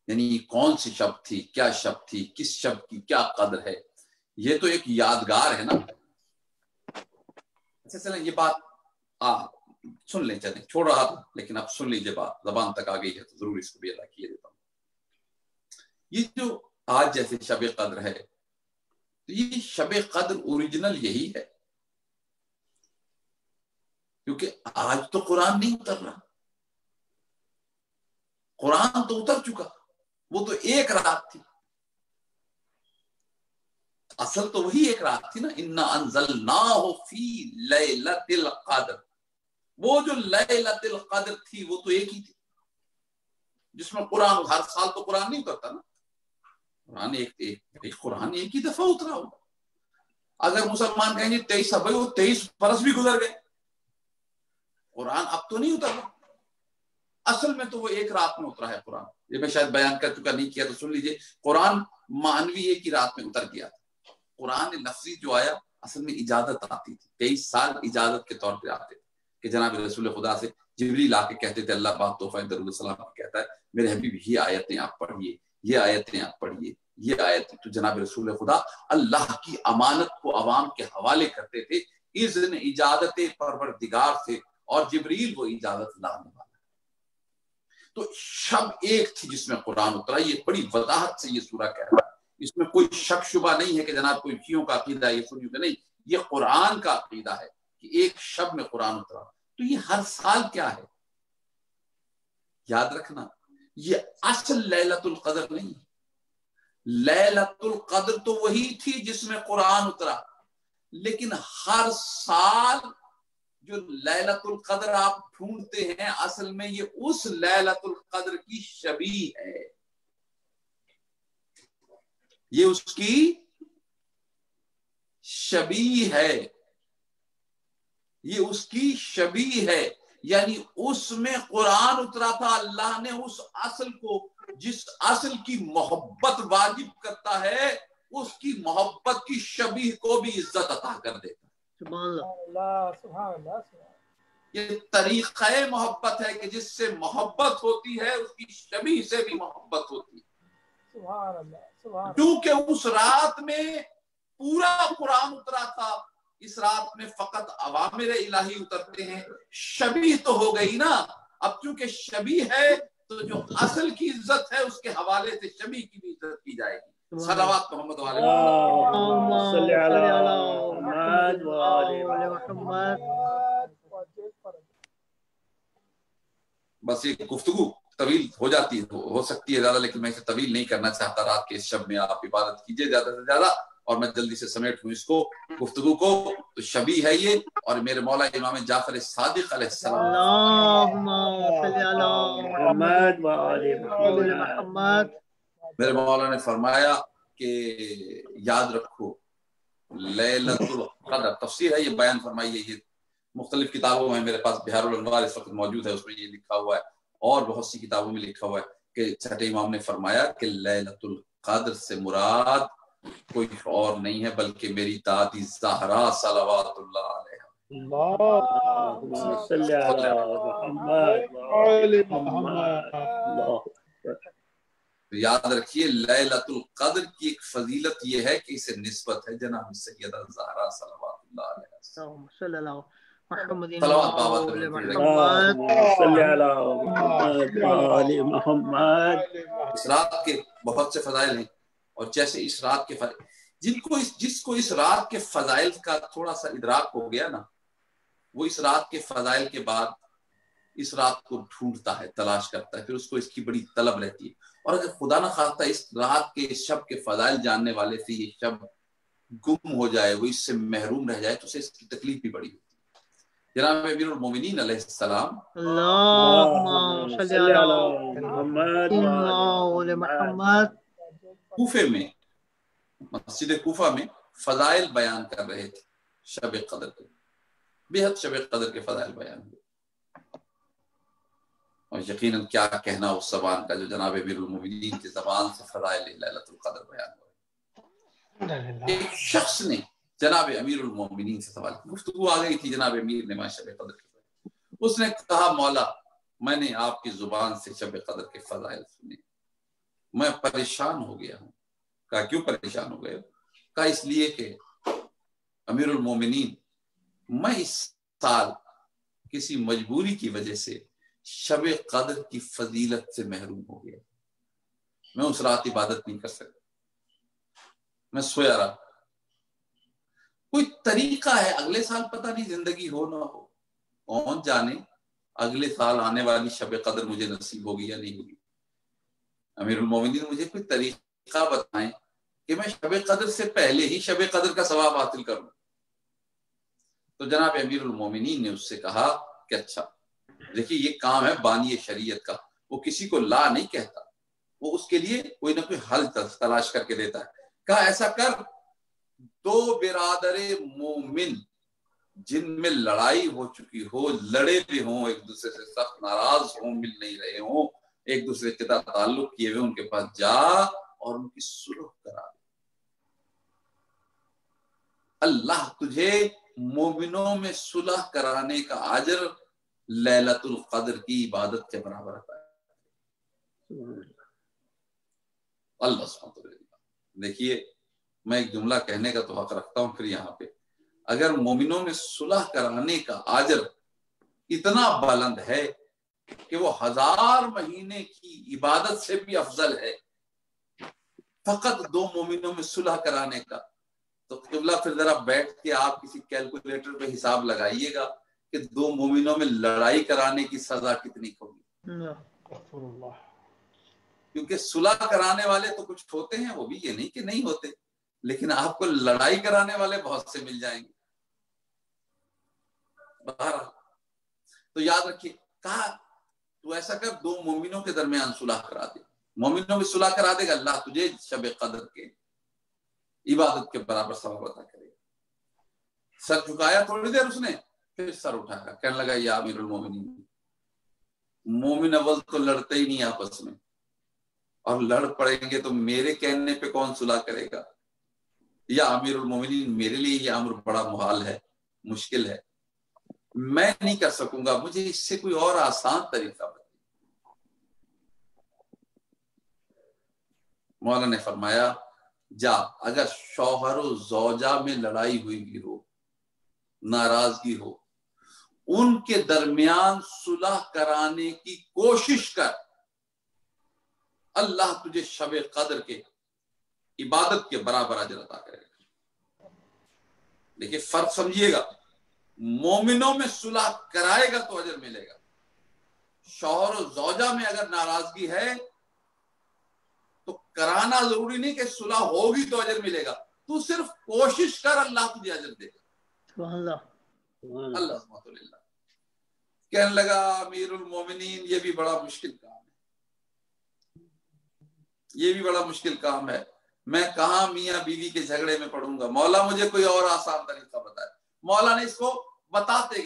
यानी कौन सी शब थी, क्या शब थी, किस शब की क्या कद्र है, ये तो एक यादगार है ना। अच्छा चलें, ये बात सुन लें, चलें, छोड़ रहा था लेकिन अब सुन लीजिए, बात जबान तक आ गई है तो जरूर इसको भी अदा किए देता हूँ। ये जो आज जैसे शब कद्र है, तो ये शब कद्र ओरिजिनल यही है, क्योंकि आज तो कुरान नहीं उतर रहा। कुरान तो उतर चुका, वो तो एक रात थी, असल तो वही एक रात थी ना। इन्ना अंज़लनाहु फी लैलतिल क़द्र, वो जो लैलतिल क़द्र थी वो तो एक ही थी, जिसमें कुरान हर साल तो कुरान नहीं उतरता ना। कुरान कुरान एक ही दफा उतरा होगा। अगर मुसलमान कहेंगे 23 भाई वो 23 बरस भी गुजर गए, कुरान अब तो नहीं उतर रहा। असल में तो वो एक रात में उतरा है कुरान। ये मैं शायद बयान कर चुका, नहीं किया तो सुन लीजिए। कुरान मानवी एक ही रात में उतर गया था। कुरान लफ्जी जो आया असल में इजाजत आती थी, 23 साल इजाजत के तौर पे आते थे कि जनाब रसूल खुदा से जिब्रील आके कहते थे, अल्लाह पाक तोहफा दरूद सलाम कहता है, मेरे हबीब ये आयतें आप पढ़िए, ये आयतें आप पढ़िए, ये आयतें। तो जनाब रसूल खुदा अल्लाह की अमानत को अवाम के हवाले करते थे इज़्न इजाजत परवरदिगार से, और जिब्रील वो इजाजत लाने वाला। तो शब एक थी जिसमें कुरान उतरा। ये बड़ी वजाहत से ये सूरा कह रहा है, इसमें कोई शक शुबा नहीं है कि जनाब कोई शियों का अकीदा है, ये सुन्नियों का नहीं। ये कुरान का अकीदा है کہ ایک شب میں قرآن اترا، تو یہ ہر سال کیا ہے؟ یاد رکھنا یہ اصل لیلۃ القدر نہیں، لیلۃ القدر تو وہی تھی جس میں قرآن اترا، لیکن ہر سال جو لیلۃ القدر آپ ڈھونڈتے ہیں اصل میں یہ اس لیلۃ القدر کی شبیہ ہے، یہ اس کی شبیہ ہے، یہ اس کی شبیہ ہے، یعنی اس میں قرآن اترا تھا۔ اللہ نے اس اصل کو، جس اصل کی محبت واجب کرتا ہے، اس کی محبت کی شبیہ کو بھی عزت عطا کر دیتا ہے۔ سبحان اللہ، سبحان اللہ، یہ طریقہ محبت ہے کہ جس سے محبت ہوتی ہے اس کی شبیہ سے بھی محبت ہوتی ہے۔ سبحان اللہ، سبحان اللہ۔ کیونکہ اس رات میں پورا قرآن اترا تھا، اس رات میں فقط اوامر الہی اترتے ہیں، شبیہ تو ہو گئی نا۔ اب چونکہ شبیہ ہے تو جو اصل کی عزت ہے اس کے حوالے سے شبیہ کی بھی عزت کی جائے گی۔ صلوات محمد والے صلی علی محمد۔ بس یہ گفتگو طویل ہو جاتی ہے، ہو سکتی ہے زیادہ، لیکن میں اسے طویل نہیں کرنا چاہتا۔ رات کے اس شب میں آپ عبادت کیجئے زیادہ سے زیادہ، اور میں جلدی سے سمیٹ ہوں اس کو گفتگو کو۔ تو شبیہ ہے یہ، اور میرے مولا امام جعفر صادق علیہ السلام، اللہم صلی علی محمد وعلی محمد۔ میرے مولا نے فرمایا کہ یاد رکھو لیلۃ القدر، تفسیر ہے یہ، بیان فرمائی ہے، یہ مختلف کتابوں میں، میرے پاس بہار الانوار اس وقت موجود ہے، اس میں یہ لکھا ہوا ہے، اور بہت سی کتابوں میں لکھا ہوا ہے کہ چھٹے امام نے فرمایا کہ لیلۃ القدر سے مراد کوئی اور نہیں ہے بلکہ میری دادی زہرا صلوات اللہ علیہا۔ اللہم صلی علی محمد وعلی محمد۔ تو یاد رکھیے لیلۃ القدر کی ایک فضیلت یہ ہے کہ اسے نسبت ہے جناب سیدہ زہرا صلوات اللہ علیہا۔ صلی اللہ محمد صلوات بابا صلی علی محمد وعلی محمد۔ اس رات کے بہت سے فضائل ہیں، اور جیسے اس رات کے جس کو اس رات کے فضائل کا تھوڑا سا ادراک ہو گیا نا، وہ اس رات کے فضائل کے بعد اس رات کو ڈھونڈتا ہے، تلاش کرتا ہے، پھر اس کو اس کی بڑی طلب رہتی ہے۔ اور اگر خدا نہ خواستہ اس رات کے، اس شب کے فضائل جاننے والے سے یہ شب گم ہو جائے، وہ اس سے محروم رہ جائے، تو اسے اس کی تکلیف بھی بڑی ہوتی ہے۔ جناب امیر المومنین علیہ السلام اللہم صلی علی محمد محمد کوفے میں، مسجد کوفہ میں فضائل بیان کر رہے تھے شب قدر کے، بے حد شب قدر کے فضائل بیان ہوئے، اور یقیناً کیا کہنا اس زبان کا جو جناب امیر المومنین کی زبان سے فضائل لیلۃ القدر بیان ہوئے۔ ایک شخص نے جناب امیر المومنین سے سوال کیا، گفتگو آ گئی تھی، جناب امیر نے شب قدر کے فضائل، اس نے کہا مولا میں نے آپ کی زبان سے شب قدر کے فضائل سنے، میں پریشان ہو گیا ہوں۔ کہا کیوں پریشان ہو گئے؟ کہا اس لیے کہ امیر المومنین میں اس سال کسی مجبوری کی وجہ سے شب قدر کی فضیلت سے محروم ہو گیا، میں اس رات عبادت نہیں کر سکتا، میں سویا رہا۔ کوئی طریقہ ہے، اگلے سال پتہ نہیں زندگی ہو نہ ہو، کون جانے اگلے سال آنے والی شب قدر مجھے نصیب ہوگی یا نہیں ہوگی۔ امیر المومنین مجھے کوئی طریقہ بتائیں کہ میں شب قدر سے پہلے ہی شب قدر کا ثواب حاصل کروں۔ تو جناب امیر المومنین نے اس سے کہا کہ اچھا دیکھیے، یہ کام ہے بانی شریعت کا، وہ کسی کو لا نہیں کہتا، وہ اس کے لیے کوئی نہ کوئی حل تلاش کر کے دیتا ہے۔ کہا ایسا کر، دو برادر مومن جن میں لڑائی ہو چکی ہو، لڑے بھی ہوں، ایک دوسرے سے سخت ناراض ہوں، مل نہیں رہے ہوں، ایک دوسرے کے ساتھ تعلق کیے ہوئے، ان کے پاس جا اور ان کی صلح کرا دے۔ اللہ تجھے مومنوں میں صلح کرانے کا اجر لیلۃ القدر کی عبادت کے برابر عطا ہے۔ اللہ سبحانہ وتعالی، دیکھیے میں ایک جملہ کہنے کا تو حق رکھتا ہوں پھر یہاں پہ، اگر مومنوں میں صلح کرانے کا اجر اتنا بلند ہے کہ وہ 1000 مہینے کی عبادت سے بھی افضل ہے فقط 2 مومنوں میں صلح کرانے کا، تو قبلہ پھر ذرا بیٹھ کے آپ کسی کیلکولیٹر پہ حساب لگائیے گا کہ 2 مومنوں میں لڑائی کرانے کی سزا کتنی ہوگی. کیونکہ صلح کرانے والے تو کچھ ہوتے ہیں، وہ بھی یہ نہیں کہ نہیں ہوتے، لیکن آپ کو لڑائی کرانے والے بہت سے مل جائیں گے. بہرحال تو یاد رکھیے، کہا تو ایسا کر 2 مومنوں کے درمیان صلح کرا دے. مومنوں میں صلح کرا دے گا، اللہ تجھے شب قدر کے عبادت کے برابر ثواب عطا کرے گا. سر جھکایا تھوڑی دیر اس نے، پھر سر اٹھایا، کہنے لگا یا امیر المومنین، مومن اول تو لڑتے ہی نہیں آپس میں، اور لڑ پڑیں گے تو میرے کہنے پہ کون صلح کرے گا؟ یا امیر المومنین، میرے لیے یہ امر بڑا محال ہے، مشکل ہے، میں نہیں کر سکوں گا، مجھے اس سے کوئی اور آسان طریقہ بتائیے. مولا نے فرمایا جا، اگر شوہر و زوجہ میں لڑائی ہوئی بھی ہو، ناراضگی ہو، ان کے درمیان صلح کرانے کی کوشش کر، اللہ تجھے شب قدر کے عبادت کے برابر اجر عطا کرے گا. دیکھیے فرق سمجھیے گا، مومنوں میں صلح کرائے گا تو اجر ملے گا. شوہر و زوجہ میں اگر ناراضگی ہے تو کرانا ضروری نہیں کہ صلح ہوگی تو اجر ملے گا، تو صرف کوشش کر، اللہ تجھے اجر دے گا. سبحان اللہ. اللہ سبحانہ اللہ. کہنے لگا امیر المومنین، یہ بھی بڑا مشکل کام ہے، یہ بھی بڑا مشکل کام ہے، میں کہاں میاں بیوی کے جھگڑے میں پڑوں گا، مولا مجھے کوئی اور آسان طریقہ بتائے. مولا نے اس کو بتاتے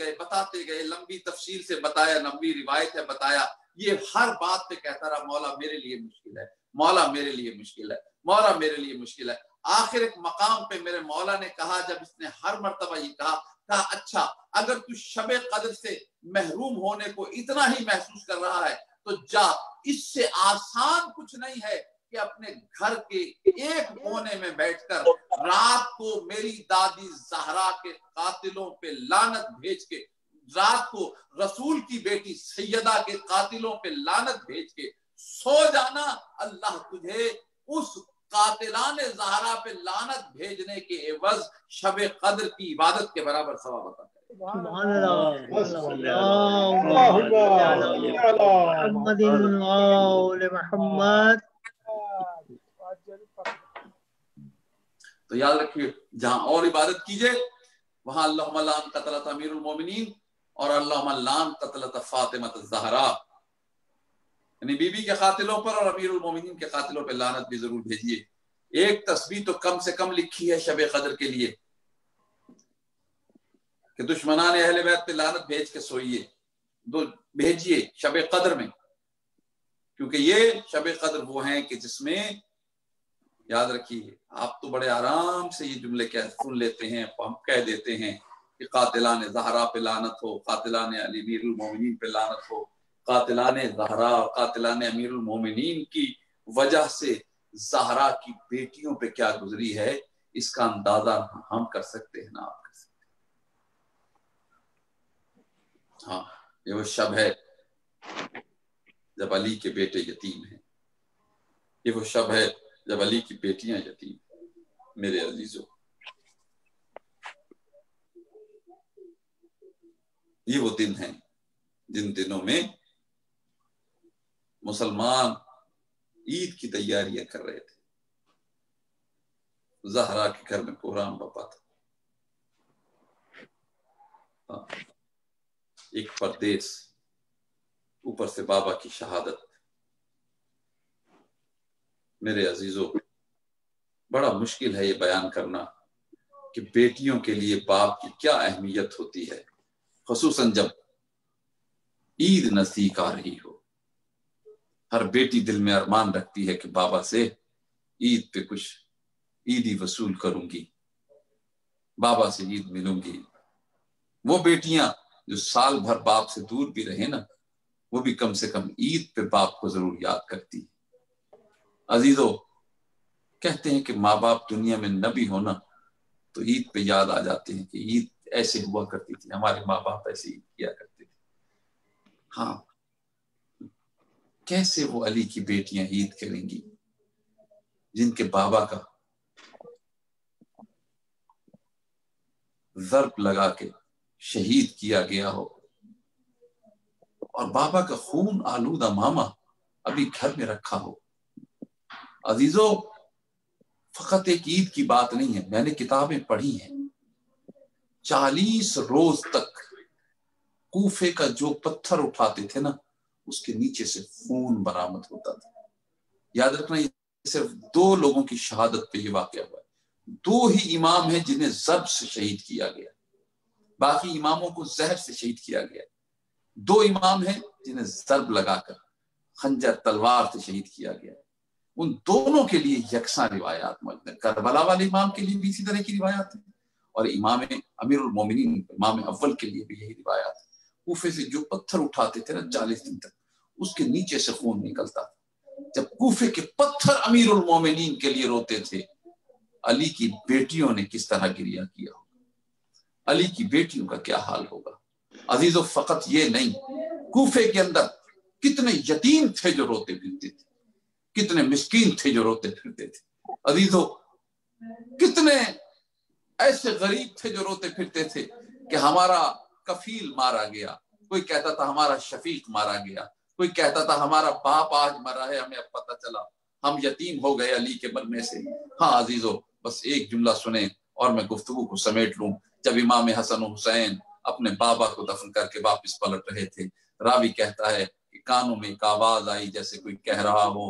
گئے، لمبی تفصیل سے بتایا، لمبی روایت ہے بتایا. یہ ہر بات پہ کہتا رہا مولا میرے لیے مشکل ہے، مولا میرے لیے مشکل ہے، مولا میرے لیے مشکل ہے. آخر ایک مقام پہ میرے مولا نے کہا، جب اس نے ہر مرتبہ یہ کہا اچھا اگر تو شب قدر سے محروم ہونے کو اتنا ہی محسوس کر رہا ہے تو جا، اس سے آسان کچھ نہیں ہے کہ اپنے گھر کے ایک کونے میں بیٹھ کر رات کو میری دادی زہرا کے قاتلوں پہ لعنت بھیج کے، رات کو رسول کی بیٹی سیدہ کے قاتلوں پہ لعنت بھیج کے سو جانا. اللہ تجھے اس قاتلان زہرا پہ لعنت بھیجنے کے عوض شب قدر کی عبادت کے برابر ثواب عطا کرے. سبحان اللہ. محمد وآل محمد. تو یاد رکھیے، جہاں اور عبادت کیجئے وہاں اللہم لعن قتلۃ امیر المومنین اور اللہم لعن قتلۃ فاطمہ الزہرا، یعنی بی بی کے قاتلوں پر اور امیر المومنین کے قاتلوں پہ لعنت بھی ضرور بھیجیے. ایک تسبیح تو کم سے کم لکھی ہے شب قدر کے لیے کہ دشمنان اہل بیت پہ لعنت بھیج کے سوئیے، بھیجیے شب قدر میں، کیونکہ یہ شب قدر وہ ہیں کہ جس میں، یاد رکھیے آپ تو بڑے آرام سے یہ جملے سن لیتے ہیں، ہم کہہ دیتے ہیں کہ قاتلان زہرا پہ لعنت ہو، قاتلان علی امیر المومنین پہ لعنت ہو. قاتلان زہرا اور قاتلان امیر المومنین کی وجہ سے زہرا کی بیٹیوں پہ کیا گزری ہے، اس کا اندازہ ہم کر سکتے ہیں، نہ آپ کر سکتے. ہاں یہ وہ شب ہے جب علی کے بیٹے یتیم ہیں، یہ وہ شب ہے جب علی کی بیٹیاں یتیم ہیں. میرے عزیزو، یہ وہ دن ہیں جن دنوں میں مسلمان عید کی تیاریاں کر رہے تھے. زہرا کے گھر میں کوہرام بپا تھا، ایک پردیس، اوپر سے بابا کی شہادت. میرے عزیزو، بڑا مشکل ہے یہ بیان کرنا کہ بیٹیوں کے لیے باپ کی کیا اہمیت ہوتی ہے، خصوصاً جب عید نزدیک آ رہی ہو. ہر بیٹی دل میں ارمان رکھتی ہے کہ بابا سے عید پہ کچھ عیدی وصول کروں گی، بابا سے عید ملوں گی. وہ بیٹیاں جو سال بھر باپ سے دور بھی رہے نا، وہ بھی کم سے کم عید پہ باپ کو ضرور یاد کرتی. عزیزو، کہتے ہیں کہ ماں باپ دنیا میں نہ بھی ہونا تو عید پہ یاد آ جاتے ہیں کہ عید ایسے ہوا کرتی تھی، ہمارے ماں باپ ایسے عید کیا کرتے تھے. ہاں، کیسے وہ علی کی بیٹیاں عید کریں گی جن کے بابا کا ضرب لگا کے شہید کیا گیا ہو اور بابا کا خون آلودہ ماما ابھی گھر میں رکھا ہو۔ عزیزو، فقط ایک عید کی بات نہیں ہے، میں نے کتابیں پڑھی ہیں، 40 روز تک کوفے کا جو پتھر اٹھاتے تھے نا اس کے نیچے سے خون برآمد ہوتا تھا۔ یاد رکھنا یہ صرف 2 لوگوں کی شہادت پہ یہ واقعہ ہوا ہے، 2 ہی امام ہیں جنہیں ضرب سے شہید کیا گیا، باقی اماموں کو زہر سے شہید کیا گیا۔ 2 امام ہیں جنہیں ضرب لگا کر خنجر تلوار سے شہید کیا گیا۔ ان دونوں کے لیے یکساں روایات موجود ہیں، کربلا والے امام کے لیے بھی اسی طرح کی روایات ہیں اور امام امیر المومنین امام اول کے لیے بھی یہی روایات ہے۔ کوفے سے جو پتھر اٹھاتے تھے نا 40 دن تک اس کے نیچے سے خون نکلتا تھا۔ جب کوفے کے پتھر امیر المومنین کے لیے روتے تھے، علی کی بیٹیوں نے کس طرح گریہ کیا ہوگا، علی کی بیٹیوں کا کیا حال ہوگا۔ عزیزو، فقط یہ نہیں، کوفے کے اندر کتنے یتیم تھے جو روتے پھرتے تھے، کتنے مسکین تھے جو روتے پھرتے تھے۔ عزیزو، کتنے ایسے غریب تھے جو روتے پھرتے تھے کہ ہمارا کفیل مارا گیا، کوئی کہتا تھا ہمارا شفیق مارا گیا، کوئی کہتا تھا ہمارا باپ آج مرا ہے، ہمیں اب پتہ چلا ہم یتیم ہو گئے علی کے مرنے سے۔ ہاں عزیزو، بس ایک جملہ سنیں اور میں گفتگو کو سمیٹ لوں۔ جب امام حسن و حسین اپنے بابا کو دفن کر کے واپس پلٹ رہے تھے، راوی کہتا ہے کہ کانوں میں ایک آواز آئی جیسے کوئی کہہ رہا ہو،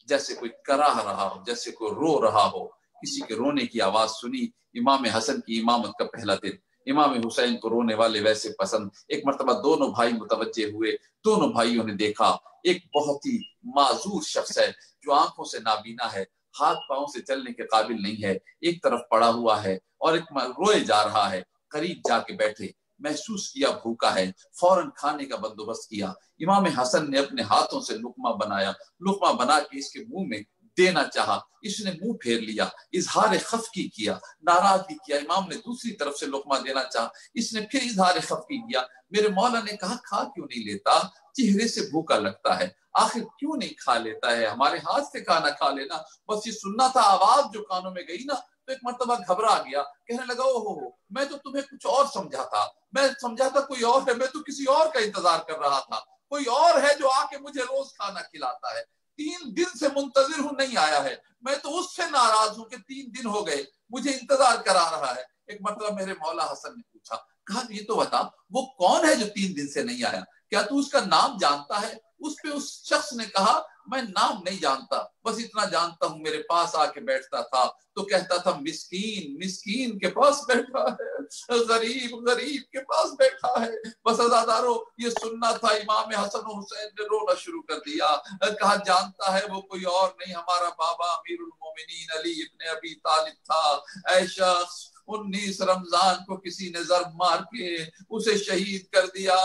جیسے کوئی کراہ رہا ہو، جیسے کوئی رو رہا ہو، کسی کے رونے کی آواز سنی۔ امام حسن کی امامت کا پہلا دن، امام حسین کو رونے والے ویسے پسند۔ ایک مرتبہ دونوں بھائی متوجہ ہوئے، دونوں بھائیوں نے دیکھا ایک بہت ہی معذور شخص ہے جو آنکھوں سے نابینا ہے، ہاتھ پاؤں سے چلنے کے قابل نہیں ہے، ایک طرف پڑا ہوا ہے اور ایک روئے جا رہا ہے۔ قریب جا کے بیٹھے، محسوس کیا بھوکا ہے، فوراً کھانے کا بندوبست کیا۔ امام حسن نے اپنے ہاتھوں سے لقمہ بنایا، لقمہ بنا کے اس کے منہ میں دینا چاہا، اس نے منہ پھیر لیا، اظہار خفگی کیا، ناراضگی کیا۔ امام نے دوسری طرف سے لقمہ دینا چاہا، اس نے پھر اظہار خفگی کیا۔ میرے مولا نے کہا کھا کیوں نہیں لیتا، چہرے سے بھوکا لگتا ہے، آخر کیوں نہیں کھا لیتا ہے، ہمارے ہاتھ سے کھانا کھا لینا۔ بس یہ سننا تھا، آواز جو کانوں میں گئی نا تو ایک مرتبہ گھبرا گیا، کہنے لگا او ہو میں تو تمہیں کچھ اور سمجھا تھا، میں سمجھا تھا کوئی اور ہے، میں تو کسی اور کا انتظار کر رہا تھا، کوئی اور ہے جو آ کے مجھے روز کھانا کھلاتا ہے، 3 دن سے منتظر ہوں نہیں آیا ہے، میں تو اس سے ناراض ہوں کہ 3 دن ہو گئے مجھے انتظار کرا رہا ہے۔ ایک مرتبہ میرے مولا حسن نے پوچھا، کہا یہ تو بتا وہ کون ہے جو 3 دن سے نہیں آیا، کیا تو اس کا نام جانتا ہے؟ اس پہ اس شخص نے کہا میں نام نہیں جانتا، بس اتنا جانتا ہوں میرے پاس آ کے بیٹھتا تھا تو کہتا تھا مسکین مسکین کے پاس بیٹھا ہے، غریب غریب کے پاس بیٹھا ہے۔ بس عزادارو یہ سننا تھا۔ امام حسن و حسین نے رونا شروع کر دیا، کہا جانتا ہے وہ کوئی اور نہیں ہمارا بابا امیر المومنین علی ابن ابی طالب تھا۔ اے شخص، 19 رمضان کو کسی نے ضرب مار کے اسے شہید کر دیا،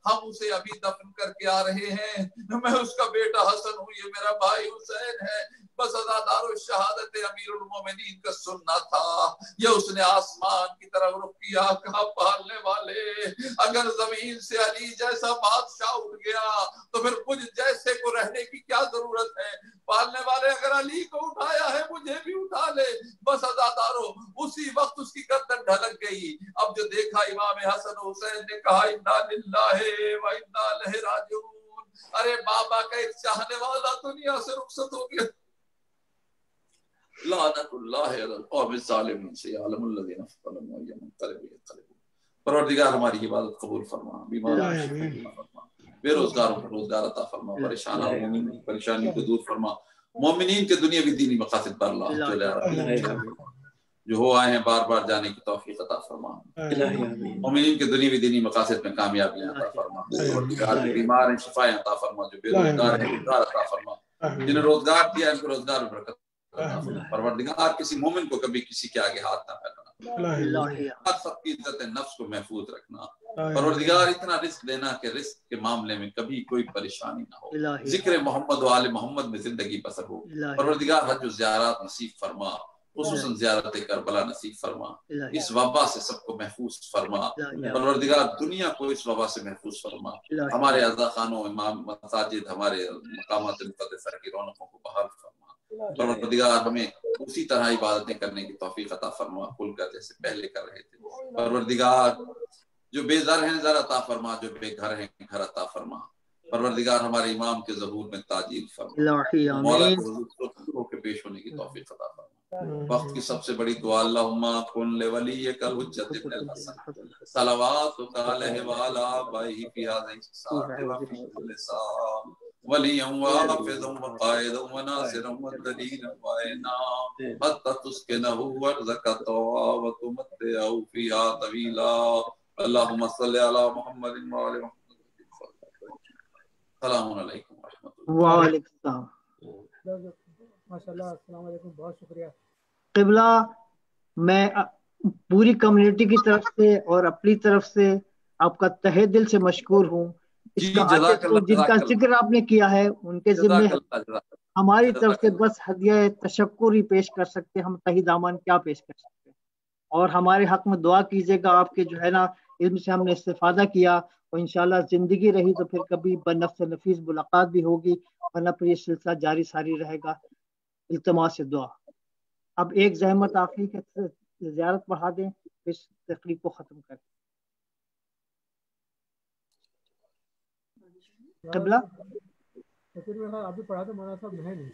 ہم اسے ابھی دفن کر کے آ رہے ہیں، میں اس کا بیٹا حسن ہوں، یہ میرا بھائی حسین ہے۔ بس عزادارو شہادت امیر المومنین کا سننا تھا۔ یہ اس نے آسمان کی طرف رخ کیا، کہا پالنے والے اگر زمین سے علی جیسا بادشاہ اٹھ گیا تو پھر مجھ جیسے کو رہنے کی کیا ضرورت ہے، پالنے والے اگر علی کو اٹھایا ہے مجھے بھی اٹھا لے۔ بس عزادارو اسی وقت اس کی گردن ڈھلک گئی۔ اب جو دیکھا امام حسن حسین نے کہا انا للہ و انا الیہ راجعون، ارے بابا کا ایک چاہنے والا دنیا سے رخصت ہو گیا۔ لعنت اللہ علی القوم الظالمین سیعلم الذین ظلموا ائی منقلب ینقلبون۔ پروردگار ہماری عبادت قبول فرما، بیماروں کو شفا فرما، بے روزگاروں کو روزگار عطا فرما، پریشانوں کی پریشانی کو دور فرما، مومنین کے دنیاوی دینی مقاصد پر اللہ جو ہو آئے ہیں بار بار جانے کی توفیق عطا فرما، مومنین کے دنیاوی دینی مقاصد میں کامیابیاں عطا فرما، پروردگار بیمار ہیں شفائیں عطا فرما، جو بے روزگار ہیں روزگار عطا فرما، جنہیں روزگار دیا ان کو روزگار میں برکت عطا فرما۔ پروردگار کسی مومن کو کبھی کسی کے آگے ہاتھ نہ پھیلانا، سب کی عزت نفس کو محفوظ رکھنا، پروردگار اتنا رزق دینا کہ رزق کے معاملے میں کبھی کوئی پریشانی نہ ہو، ذکر محمد و آل محمد میں زندگی بسر ہو۔ پروردگار حج و زیارات نصیب فرما، خصوصاً زیارت کربلا نصیب فرما، اس وبا سے سب کو محفوظ فرما، پروردگار دنیا کو اس وبا سے محفوظ فرما، ہمارے عزا خانوں امام مساجد ہمارے مقامات مقدسہ کی رونقوں کو بحال فرما، परवरदिगार हमें उसी तरह इबादतें करने की तौफीक अता फरमा, खुल कर जैसे पहले कर रहे थे। परवरदिगार जो बेज़र हैं ज़र अता फरमा, जो बेघर हैं घर अता फरमा। परवरदिगार हमारे इमाम के ज़हूर में ताजील फरमा, मौला को के पेश होने की तौफीक अता फरमा। वक्त की सबसे बड़ी दुआ अल्लाहुम्मा कुन लिवलिय्यिकल हुज्जत इब्नुल हसन सलवातुका अलैहि व अला आबाइहि फी हाज़िहि साअति व फी कुल्लि साअ वलिय्यन व हाफ़िज़न व क़ाइदन व नासिरन व दलीलन व इना हत्ता तुस्किनहु वर्ज़क़ता व तुमत्तिअहु फ़ीहा तवीला। अल्लाहुम्मा सल्लि अला मुहम्मदिन व आलि मुहम्मद। सलामुन अलैकुम व रहमतुल्लाह। व अलैकुम सलाम। माशाल्लाह, अस्सलाम वालेकुम, बहुत शुक्रिया। क़िबला, मैं पूरी कम्युनिटी की तरफ से और अपनी तरफ से आपका तहे दिल से मशकूर हूँ। इसका जिनका जिक्र आपने किया है उनके जिम्मे हमारी तरफ से बस हदिया तशक्कुर ही पेश कर सकते, हम तही दामन क्या पेश कर सकते। और हमारे हक में दुआ कीजिएगा, आपके जो है ना इल्म से हमने इस्तिफादा किया और इंशाल्लाह जिंदगी रही तो फिर कभी बनफ्स नफीस मुलाकात भी होगी, वरना फिर ये सिलसिला जारी सारी रहेगा। इल्तिमास दुआ। अब एक जहमत आखिरी के ज़ियारत बढ़ा दें, इस तकरीब को ख़त्म करें। क़िबला अभी पढ़ा तो मौलाना साहब है नहीं।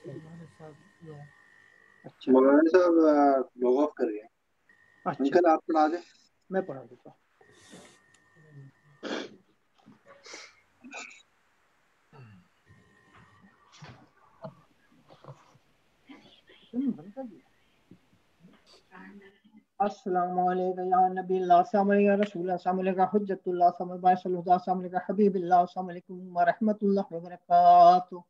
अच्छा, मौलाना साहब लॉग ऑफ कर गए। अच्छा, आप पढ़ा दें, मैं पढ़ा देता हूँ। अस्सलामु अलैका या नबी अल्लाह, अस्सलामु अलैका या रसूल अल्लाह, अस्सलामु अलैका हुज्जतुल्लाह, अस्सलामु अलैका सल्लल्लाहु, अस्सलामु अलैका हबीबिल्लाह, अस्सलामु अलैकुम व रहमतुल्लाहि व बरकातुहू।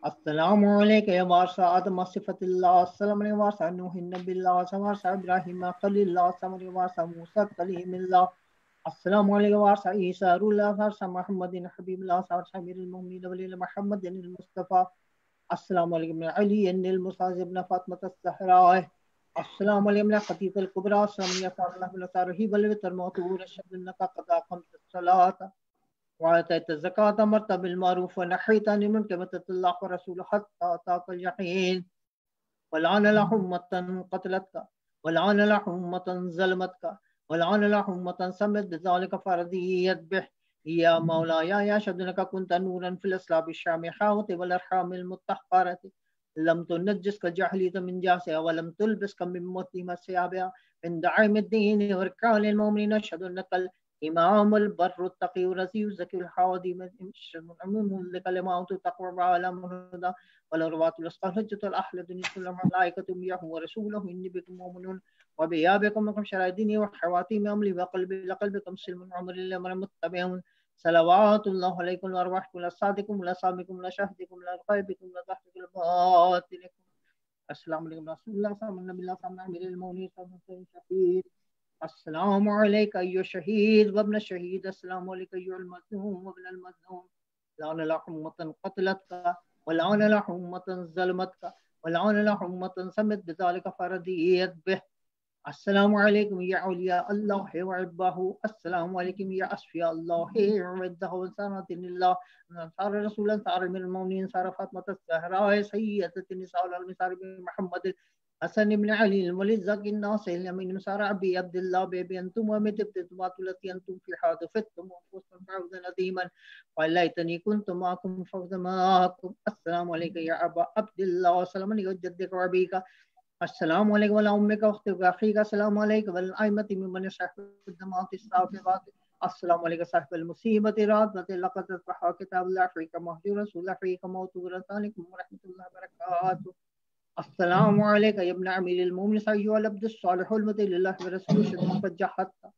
अस्सलामु अलैका या वारिस आदम सिफ़तिल्लाह, अस्सलामु अलैका वारिस नूह नबिय्यिल्लाह, अस्सलामु अलैका इब्राहीम खलीलुल्लाह, अस्सलामु अलैका वारिस मूसा कलीमुल्लाह, अस्सलामु अलैका वारिस ईसा रूहुल्लाह, अस्सलामु मुहम्मदिन हबीबुल्लाह, अस्सलामु अमीरुल मोमिनीन वली मुहम्मदिन मुस्तफ़ा, अस्सलामु अलैका अली इब्नुल मुसाज़िब इब्न फ़ातिमा अज़-ज़हरा, अस्सलामु अलैका ख़तीबुल कुबरा, अस्सलामु अलैका फ़ातिमा तारही वल तरमतूर शब्दनका क़दा क़मत सलात व आतैत ज़कात अमरत बिल मारूफ व नहैत अनिल मुनकर व तअल्लाह व रसूल हत्ता अताकल यक़ीन वलान लहुम उम्मतन क़तलतका वलान लहुम उम्मतन ज़लमतका वलान लहुम उम्मतन समत बिज़ालिका फ़रदियत बिह या मौलाया या शब्दनका कुंत नूरन फिल अस्लाबि शामिहात वल अरहामिल मुत्तहरत लम तुनज्जिस का जहलियत मिन जासे वलम तुलबिस का मिन मुतिम सयाबा मिन दाइमिद्दीन व रकानिल मुमिनीन अशहदु अन्नकल इमामुल बर्रु तक़ी रज़ीउ ज़कील हादी मिन कलिमातु तक़वा अला मुहदा वल रवातुल अस्क़ाल हज्जतुल अहल दुनिया मलाइकतु यहु व रसूलुहु इन्नी बिकुम मुमिनुन व बियाबिकुम मकम शरादीनी व हवातीम अमली व क़ल्बि लक़ल्बिकुम सिल्मुन अमरिल अमर मुत्तबिउन सलवातुल्लाह अलैकुम व रहमतुहुल्लाह अस्सादिकुम व शाहिदिकुम व ग़ैबिकुम व बातिनिकुम। अस्सलामु अलैकुम रसूलुल्लाह सल्लल्लाहु अलैहि वसल्लम अमीरुल मोमिनीन शहीद। अस्सलामु अलैका अय्युश शहीद व इब्न शहीद। अस्सलामु अलैका अय्युल मज़लूम व इब्नुल मज़लूम। लान लहुम उम्मतन क़तलतका व लान लहुम उम्मतन ज़लमतका व लान लहुम उम्मतन समत बिज़ालिका फ़रदियत बिह। अस्सलामु अलैकुम या औलिया अल्लाह व अहबाहु। अस्सलामु अलैकुम या अस्फिया अल्लाह व इद्दहु सनातिल्लाह सार रसूल सार अमीरुल मोमिनीन सार फ़ातिमा अज़-ज़हरा सय्यदतुन निसाउल आलमीन सार मुहम्मद हसन इब्न अली अल-मुलिज़ ज़कीन नासिर अमीन सार अबी अब्दुल्लाह बेबी अंतुम व मितबतुमातुलती अंतुम फी हादफ़तुम व फ़ुज़तुम फ़ौज़न अज़ीमन वलैतनी कुन्तुम माकुम फ़ौज़माकुम। अस्सलामु अलैका या अबा अब्दुल्लाह। अस्सलामु अलैका जद्दिका व अबीका। अस्सलामु अलैका व उम्मिका व अख्तिका अखीका। अस्सलामु अलैका वल अइम्मति मिम्मन यशहदुन दमात इस्साफ़िक़ात। अस्सलामु अलैका साहिबल मुसीबति राज़त लक़द असबहा किताबुल्लाह फ़ीका महजूरन रसूलुल्लाह फ़ीका मौतूरन अलैकुम व रहमतुल्लाहि व बरकातुहू। अस्सलामु अलैका या इब्न अमीरिल मोमिनीन अय्युहल अब्दुस सालिहुल मुती लिल्लाहि व रसूलिही शदीक़त जहदत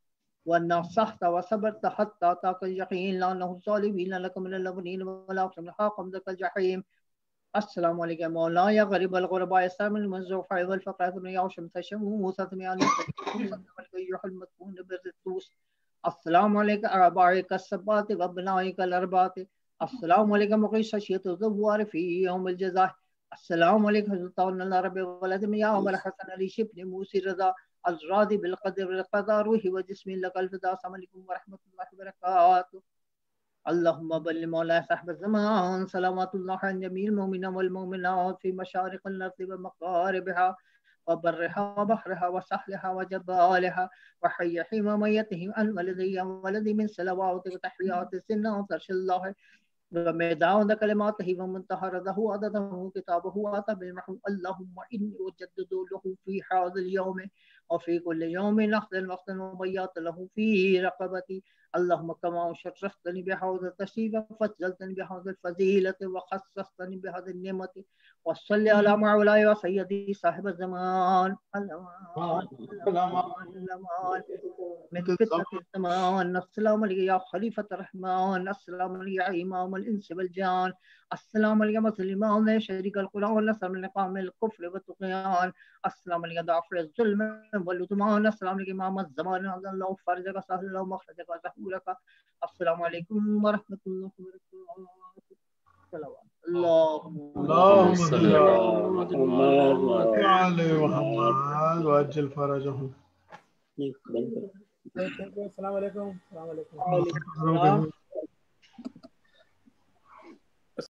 व नसहत व सबरत हत्ता अताकल यक़ीन ला नहु ज़ालिमीन लक मिनल अवलीन व ला तमहा क़मदकल जहीम। अस्सलामु अलैका मौला या ग़रीबल ग़ुरबा इस्लामिल मुज़फ़फ़ा वल फ़क़ात में या शम्स शमूस तमियानी युहल मदफून बिर्तूस। अस्सलामु अलैका अबाइका सब्बात व अबनाइका अरबात। अस्सलामु अलैका मुक़ीस शशीयत ज़ुवार फ़ी यौमिल जज़ा। अस्सलामु अलैका सुल्तान अल-अरब वलद या अबुल हसन अली शिब्न मूसी रज़ा अज़रादी बिल क़द्र व क़दा रूही व जिस्मी लकल फ़िदा। अस्सलामु अलैकुम व रहमतुल्लाहि व बरकातुहू। اللهم بلغ مولانا صاحب الزمان صلوات الله على جميع المؤمنين والمؤمنات في مشارق الأرض ومغاربها وبرها وبحرها وسهلها وجبالها وحيهم وميتهم عن ولدي من صلوات وتحيات سنة ترش الله وميدان كلماته ومنتهى رضاه عدده كتابه واتى بالمحو. اللهم إني أجدد له في هذا اليوم وفي كل يوم نخل وقت وبيات له في رقبتي. اللهم كما شرفتني بهذا التشريف فضلتني بهذا الفضيلة وخصصتني بهذا النعمة وصل على مولاي وسيدي صاحب الزمان من فتنة الزمان. السلام عليك يا خليفة الرحمن، السلام عليك يا إمام الإنس والجان، السلام عليك مسلمان شريك القرآن، السلام عليك قام الكفر والطغيان، السلام عليك دافع الظلم والعدوان، السلام عليك إمام الزمان، الله فرجك سهل الله مخرجك وسهولك. السلام عليكم ورحمة الله وبركاته. اللهم صل على محمد وعلى محمد وعجل فرجهم. السلام علیکم.